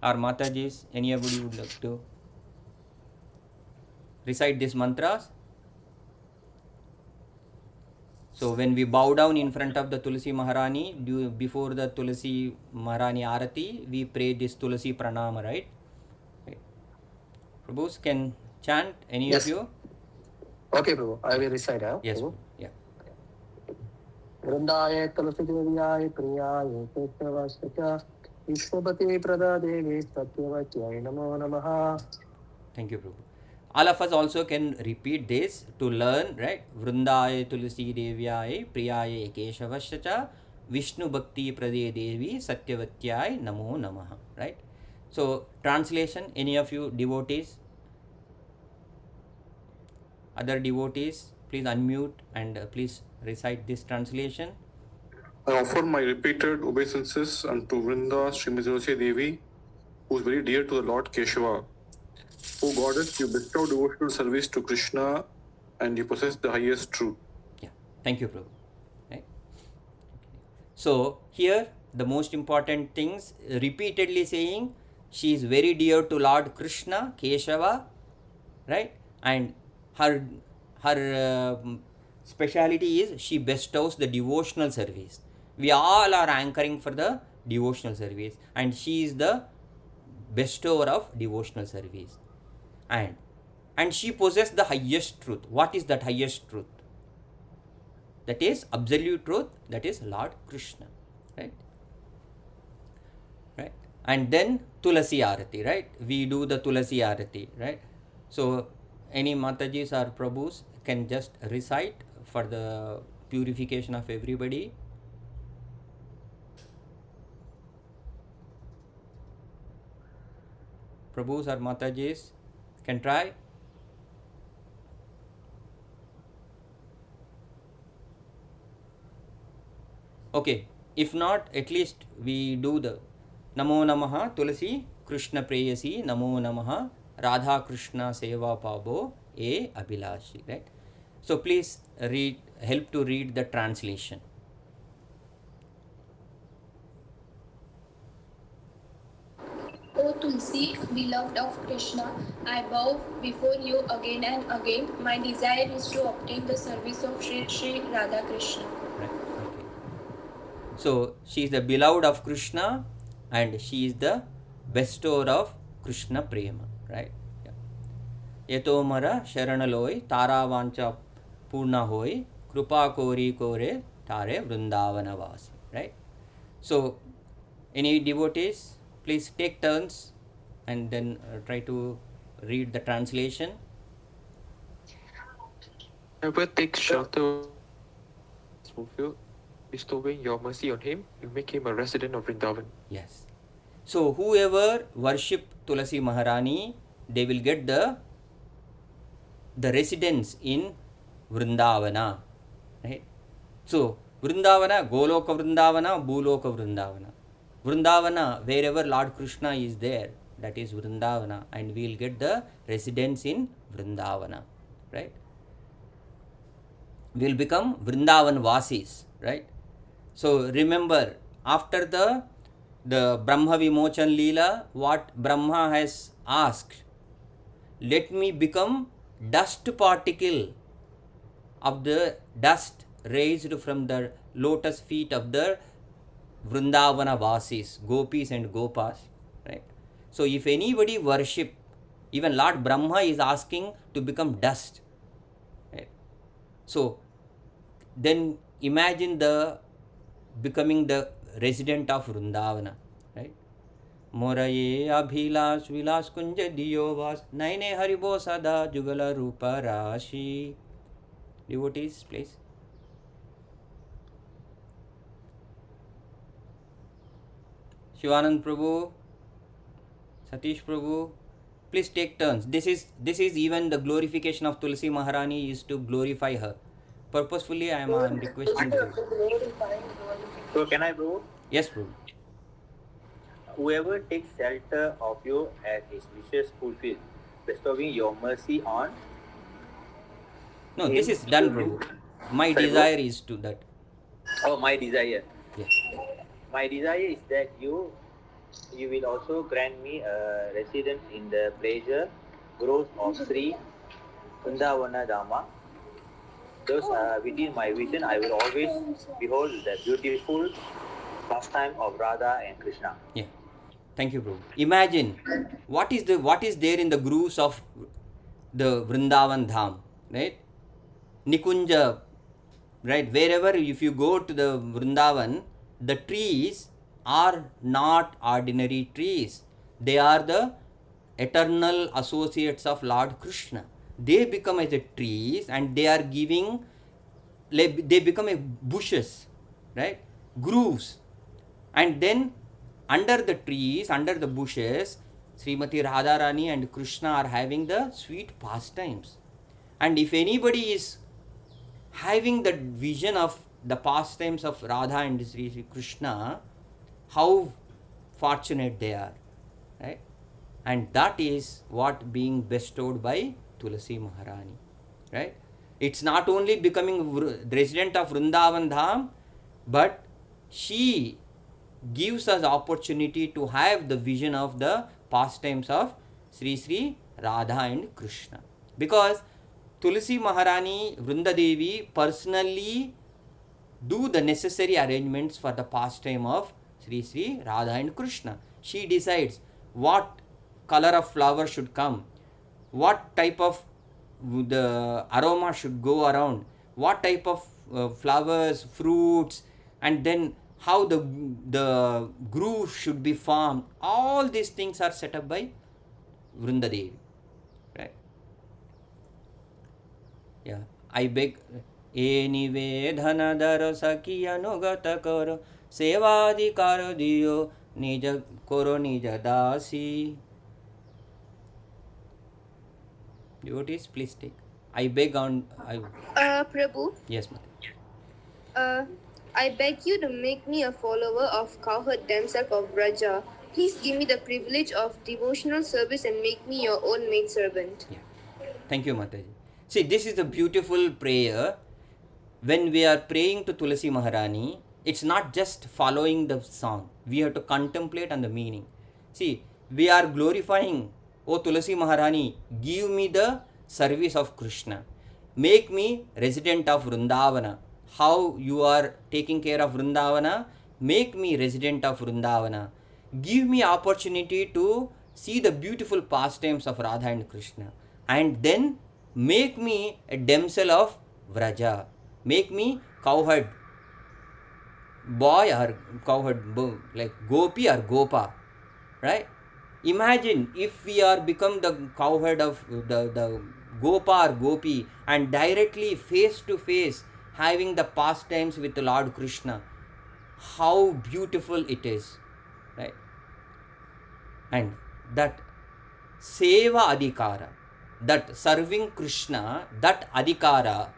or Matajis, anybody would like to recite these mantras? So when we bow down in front of the Tulasi Maharani, before the Tulasi Maharani Arati, we pray this Tulasi Pranama, right? Prabhus can chant, any Yes. of you? Okay, Prabhu. I will recite. Yes, Prabhu. yeah. Vrindaye Tulasi Deviyaye Priyaye Keshavasya Vishwapati Prada Devi Satyavatyai Namo Namaha. Thank you, Prabhu. All of us also can repeat this to learn, right? Vrindaye Tulasi Devyaye Priyaye Keshavasya Vishnu Bhakti Prade Devi Satyavatyai Namo Namaha, right? So translation, any of you devotees, other devotees, please unmute and please recite this translation. I offer my repeated obeisances unto Vrinda Srimati Tulasi Devi, who is very dear to the Lord Keshava. O Goddess, you bestow devotional service to Krishna and you possess the highest truth. Yeah, thank you, Prabhu. Right? So here the most important things, repeatedly saying she is very dear to Lord Krishna, Keshava, right? And her speciality is she bestows the devotional service. We all are anchoring for the devotional service, and she is the bestower of devotional service. And she possesses the highest truth. What is that highest truth? That is absolute truth, that is Lord Krishna, right? Right? And then Tulasi Arati, right? We do the Tulasi Arati, right? So any Matajis or Prabhus can just recite for the purification of everybody. Prabhus or Matajis can try. Okay, if not, at least we do the Namo Namaha Tulasi Krishna Preyasi Namo Namaha Radha Krishna Seva Pabo E Abhilashi, right? So please help to read the translation. O Tulsi, beloved of Krishna, I bow before you again and again. My desire is to obtain the service of Sri Radha Krishna. Right. Okay. So she is the beloved of Krishna, and she is the bestower of Krishna Prema, right? Yeto mara sharanaloy taravancha purna hoy krupa kori kore tare vrindavana vasi, right? So any devotees, please take turns and then try to read the translation. Whoever takes shelter is fulfilled, bestowing your mercy on him, you make him a resident of Vrindavan. Yes. So whoever worship Tulasi Maharani, they will get the residence in Vrindavana, right? So Vrindavana, Goloka Vrindavana, Bhuloka Vrindavana. Vrindavana, wherever Lord Krishna is there, that is Vrindavana, and we will get the residence in Vrindavana, right? We will become Vrindavan Vasis, right? So remember, after the Brahma Vimochan Leela, what Brahma has asked, let me become dust particle of the dust raised from the lotus feet of the Vrindavana Vasis, Gopis and Gopas, right? So if anybody worship, even Lord Brahma is asking to become dust, right? So then imagine the becoming the resident of Vrindavana, right? Moraye abhilash vilas kunja diyovas naine haribo sada jugala rupa rashi. Devotees, please. Shivanand Prabhu, Satish Prabhu, please take turns. This is even the glorification of Tulasi Maharani is to glorify her. Purposefully, I am requesting you. So can I, Prabhu? Yes, Prabhu. Whoever takes shelter of you as his wishes fulfilled, bestowing your mercy on No, him. this is done, Prabhu. My Sorry, desire Prabhu? is to that. Oh, my desire. Yeah. My desire is that you will also grant me a residence in the pleasure groves of Sri Vrindavan Dhamma. Thus, within my vision, I will always behold the beautiful pastime of Radha and Krishna. Yeah. Thank you, Prabhu. Imagine what is there in the grooves of the Vrindavan Dham, right? Nikunja, right? Wherever if you go to the Vrindavan, the trees are not ordinary trees. They are the eternal associates of Lord Krishna. They become as a trees and they are giving, they become a bushes, right? Grooves. And then under the trees, under the bushes, Srimati Radharani and Krishna are having the sweet pastimes. And if anybody is having the vision of the pastimes of Radha and Sri Krishna, how fortunate they are, right? And that is what being bestowed by Tulasi Maharani, right? It's not only becoming resident of Vrindavan Dham, but she gives us opportunity to have the vision of the pastimes of Sri Radha and Krishna. Because Tulasi Maharani, Vrindadevi personally do the necessary arrangements for the pastime of Sri Radha and Krishna. She decides what color of flower should come, what type of the aroma should go around, what type of flowers, fruits, and then how the groove should be formed. All these things are set up by Vrindadevi, right? Yeah, I beg. ए निवेदन दर सखी अनुगत करो सेवाधिकार दियो निज करो निज दासी. Devotees, please take. I beg on. Prabhu, Yes, Mother. I beg you to make me a follower of cowherd damsel of Raja. Please give me the privilege of devotional service and make me your own maidservant. Yeah. Thank you, Mataji. See, this is a beautiful prayer. When we are praying to Tulasi Maharani, it's not just following the song. We have to contemplate on the meaning. See, we are glorifying, O Tulasi Maharani, give me the service of Krishna. Make me resident of Vrindavana. How you are taking care of Vrindavana, make me resident of Vrindavana. Give me opportunity to see the beautiful pastimes of Radha and Krishna. And then make me a damsel of Vraja. Make me cowherd boy or cowherd like Gopi or Gopa, right? Imagine if we are become the cowherd of the Gopa or Gopi and directly face to face having the pastimes with Lord Krishna. How beautiful it is, right? And that seva adhikara, that serving Krishna, that adhikara,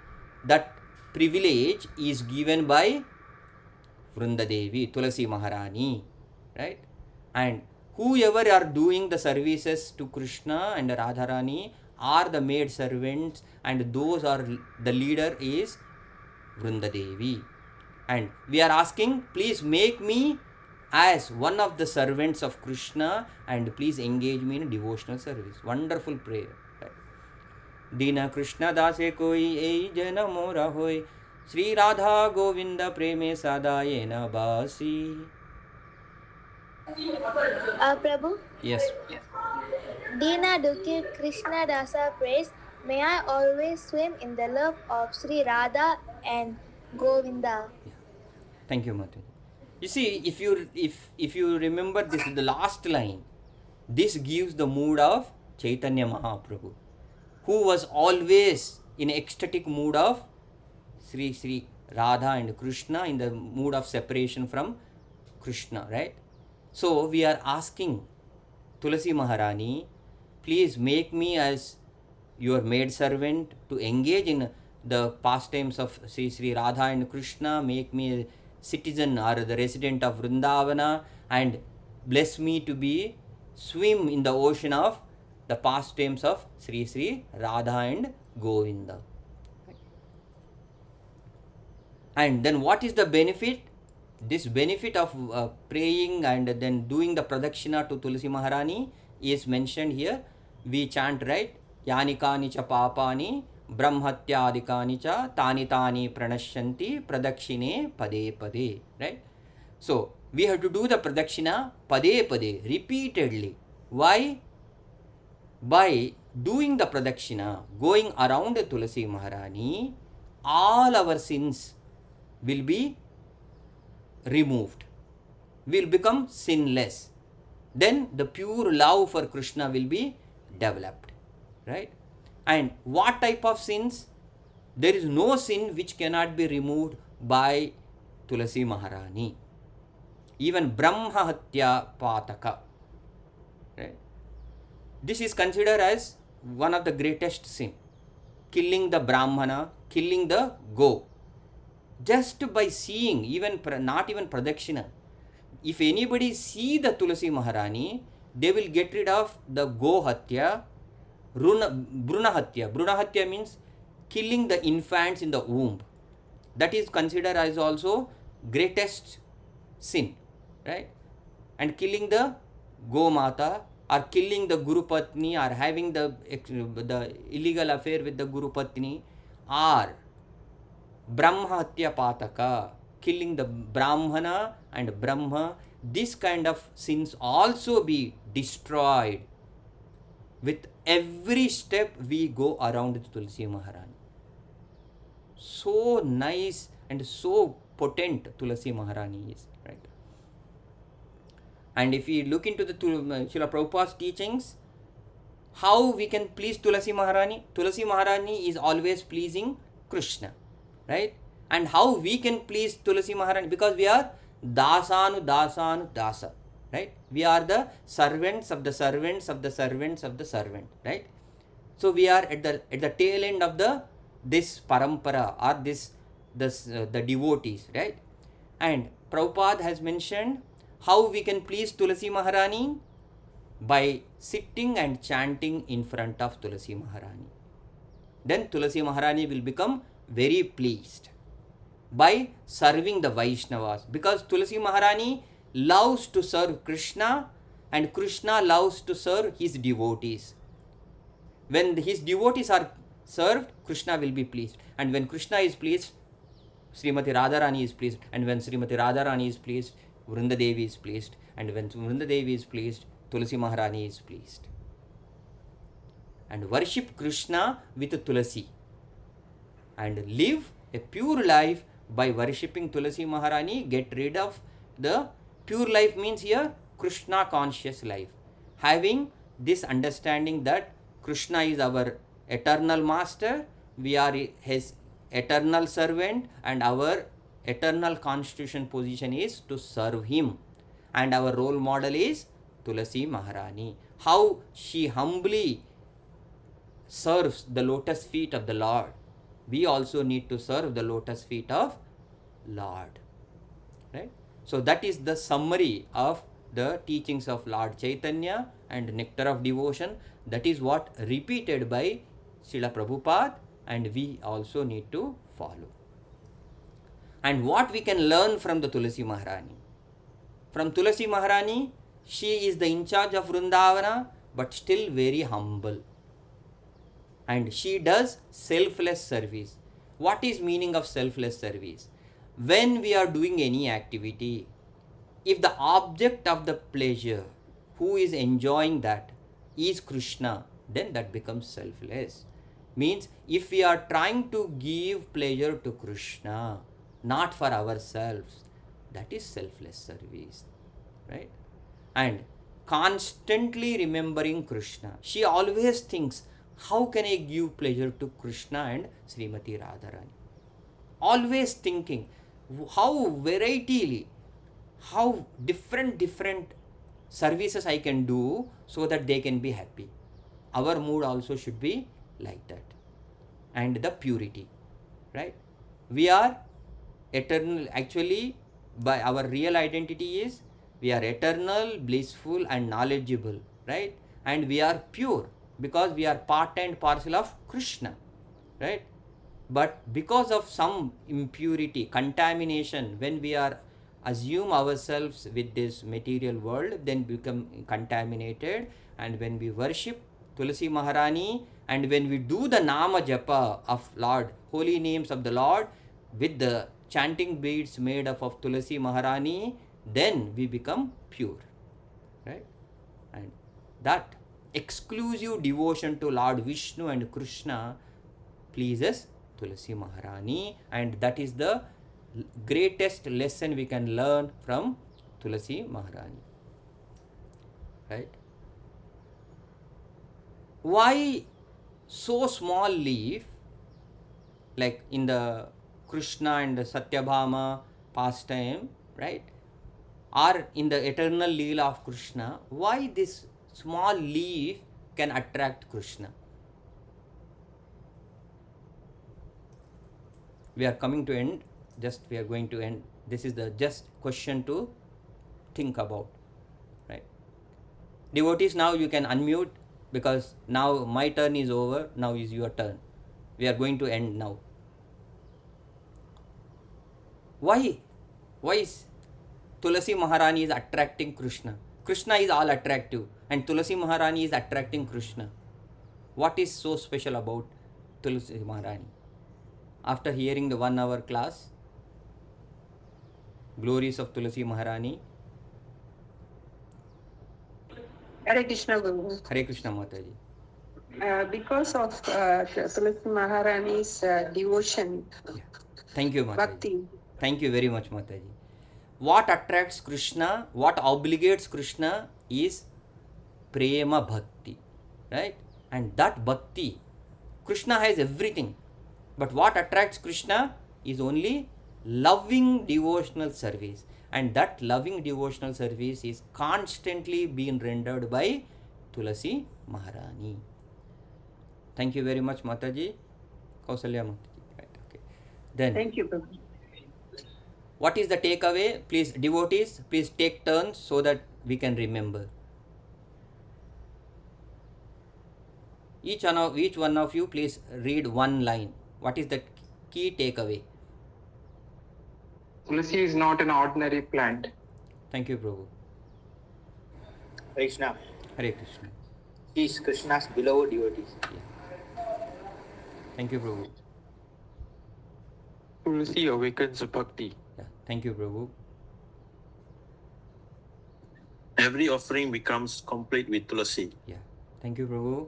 that privilege is given by Vrindadevi, Tulasi Maharani, right? And whoever are doing the services to Krishna and Radharani are the maid servants, and those are the leader is Vrindadevi. And we are asking, please make me as one of the servants of Krishna and please engage me in devotional service. Wonderful prayer. Right? दीन कृष्ण दासे कोई ए जन मोरा होय श्री राधा गोविंद प्रेमे सदाये न बासी. Prabhu, Yes. Dina Dukhi Krishna Dasa prays, may I always swim in the love of Sri Radha and Govinda. Thank you, Mata. You see, if you remember this, the last line, this gives the mood of Chaitanya Mahaprabhu, who was always in ecstatic mood of Sri Radha and Krishna, in the mood of separation from Krishna, right? So we are asking Tulasi Maharani, please make me as your maid servant to engage in the pastimes of Sri Radha and Krishna, make me a citizen or the resident of Vrindavana, and bless me to be swim in the ocean of the pastimes of Sri Radha and Govinda. And then what is the benefit? This benefit of praying and then doing the pradakshina to Tulasi Maharani is mentioned here. We chant, right? Yanikani cha papani brahmatyadikani cha tani tani pranashyanti pradakshine pade pade, right? So we have to do the pradakshina pade pade, repeatedly. Why? By doing the pradakshina, going around Tulasi Maharani, all our sins will be removed, will become sinless. Then the pure love for Krishna will be developed, right? And what type of sins? There is no sin which cannot be removed by Tulasi Maharani. Even Brahma Hatya Pataka, right? This is considered as one of the greatest sin. Killing the Brahmana, killing the go. Just by seeing, not even pradakshina, if anybody see the Tulasi Maharani, they will get rid of the go hatya, bruna hatya. Bruna hatya means killing the infants in the womb. That is considered as also greatest sin, right? And killing the go mata, or killing the Guru Patni, or having the illegal affair with the Guru Patni, or Brahmahatya Pataka, killing the Brahmana and Brahma, this kind of sins also be destroyed with every step we go around Tulasi Maharani. So nice and so potent Tulasi Maharani is, right? And if we look into the Srila Prabhupada's teachings, how we can please Tulasi Maharani? Tulasi Maharani is always pleasing Krishna, right? And how we can please Tulasi Maharani? Because we are dasanu dasa, right? We are the servants of the servants of the servants of the servant, right? So we are at the tail end of this parampara, or the devotees, right? And Prabhupada has mentioned how we can please Tulasi Maharani by sitting and chanting in front of Tulasi Maharani. Then Tulasi Maharani will become very pleased by serving the Vaishnavas, because Tulasi Maharani loves to serve Krishna and Krishna loves to serve his devotees. When his devotees are served, Krishna will be pleased, and when Krishna is pleased, Srimati Radharani is pleased, and when Srimati Radharani is pleased, Vrindadevi is pleased, and when Vrindadevi is pleased, Tulasi Maharani is pleased. And worship Krishna with Tulasi and live a pure life by worshipping Tulasi Maharani. Get rid of the pure life, means here Krishna conscious life, having this understanding that Krishna is our eternal master, we are his eternal servant, and our eternal constitution position is to serve him. And our role model is Tulasi Maharani. How she humbly serves the lotus feet of the Lord. We also need to serve the lotus feet of Lord. Right? So that is the summary of the teachings of Lord Chaitanya and Nectar of Devotion. That is what repeated by Srila Prabhupada, and we also need to follow. And what we can learn from the Tulasi Maharani? From Tulasi Maharani, she is the in charge of Vrindavana, but still very humble. And she does selfless service. What is meaning of selfless service? When we are doing any activity, if the object of the pleasure, who is enjoying that, is Krishna, then that becomes selfless. Means if we are trying to give pleasure to Krishna, not for ourselves, that is selfless service. Right? And constantly remembering Krishna. She always thinks, how can I give pleasure to Krishna and Srimati Radharani? Always thinking how varietyly, how different services I can do so that they can be happy. Our mood also should be like that. And the purity, right? We are eternal. Actually, by our real identity is we are eternal, blissful, and knowledgeable, right? And we are pure because we are part and parcel of Krishna, right? But because of some impurity, contamination, when we are assume ourselves with this material world, then become contaminated. And when we worship Tulasi Maharani, and when we do the Nama Japa of Lord, holy names of the Lord, with the chanting beads made up of Tulasi Maharani, then we become pure, right? And that exclusive devotion to Lord Vishnu and Krishna pleases Tulasi Maharani, and that is the greatest lesson we can learn from Tulasi Maharani. Right? Why so small leaf, like in the Krishna and the Satyabhama pastime, right? Or in the eternal Leela of Krishna, why this small leaf can attract Krishna? We are coming to end. Just we are going to end. This is the just question to think about, right? Devotees, now you can unmute, because now my turn is over. Now is your turn. We are going to end now. Why is Tulasi Maharani is attracting Krishna? Krishna is all attractive, and Tulasi Maharani is attracting Krishna. What is so special about Tulasi Maharani? After hearing the 1 hour class, Glories of Tulasi Maharani. Hare Krishna Guru. Hare Krishna Mataji. Because of Tulasi Maharani's devotion, Yeah. Thank you, Mataji. bhakti. Thank you very much, Mataji. What attracts Krishna, what obligates Krishna is prema bhakti, right? And that bhakti, Krishna has everything, but what attracts Krishna is only loving devotional service, and that loving devotional service is constantly being rendered by Tulasi Maharani. Thank you very much, Mataji. Kausalya Mataji. Right, okay. Then, Thank you, Prabhu. what is the takeaway? Please, devotees, please take turns so that we can remember. Each one of you, please read one line. What is the key takeaway? Tulasi is not an ordinary plant. Thank you, Prabhu. Hare Krishna. Hare Krishna. She is Krishna's beloved devotee. Thank you, Prabhu. Tulasi awakens bhakti. Yeah. Thank you, Prabhu. Every offering becomes complete with Tulasi. Yeah. Thank you, Prabhu.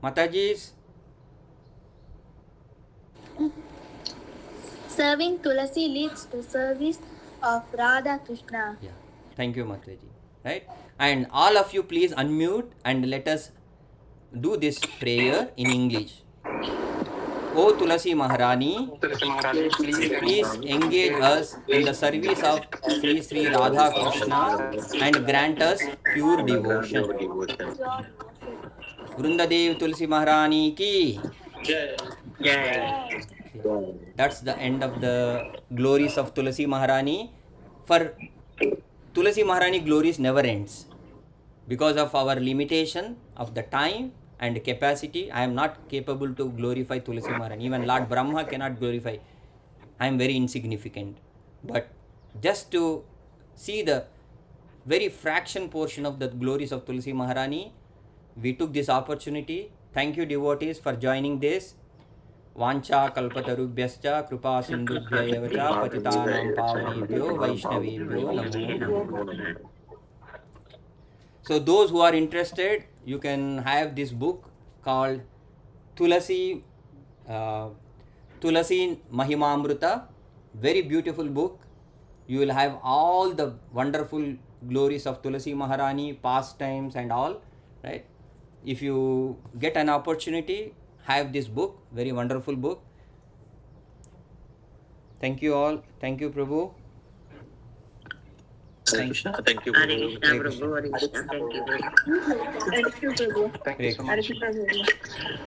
Matajis. Serving Tulasi leads to service of Radha Krishna. Yeah. Thank you, Mataji. Right? And all of you, please unmute and let us do this prayer in English. O Tulasi Maharani, Tulasi Maharani, please engage us in the service of Sri Sri Radha Krishna and grant us pure devotion. Vrindadev Tulsi Maharani ki. Okay. That's the end of the glories of Tulasi Maharani. For Tulasi Maharani, glories never ends. Because of our limitation of the time and capacity, I am not capable to glorify Tulasi Maharani. Even Lord Brahma cannot glorify. I am very insignificant. But just to see the very fraction portion of the glories of Tulasi Maharani, we took this opportunity. Thank you, devotees, for joining this. वाञ्छा कल्पतरुभ्यश्च कृपा सिन्धुभ्य एव च पतितानां पावनेभ्यो वैष्णवेभ्यो नमो नमः. So those who are interested, you can have this book called Tulasi Tulasi Mahimamrita. Very beautiful book. You will have all the wonderful glories of Tulasi Maharani, pastimes and all. Right? If you get an opportunity, have this book. Very wonderful book. Thank you all. Thank you, Prabhu. Thank you. Thank you. Hare Krishna. Thank you, Prabhu. Hare Krishna.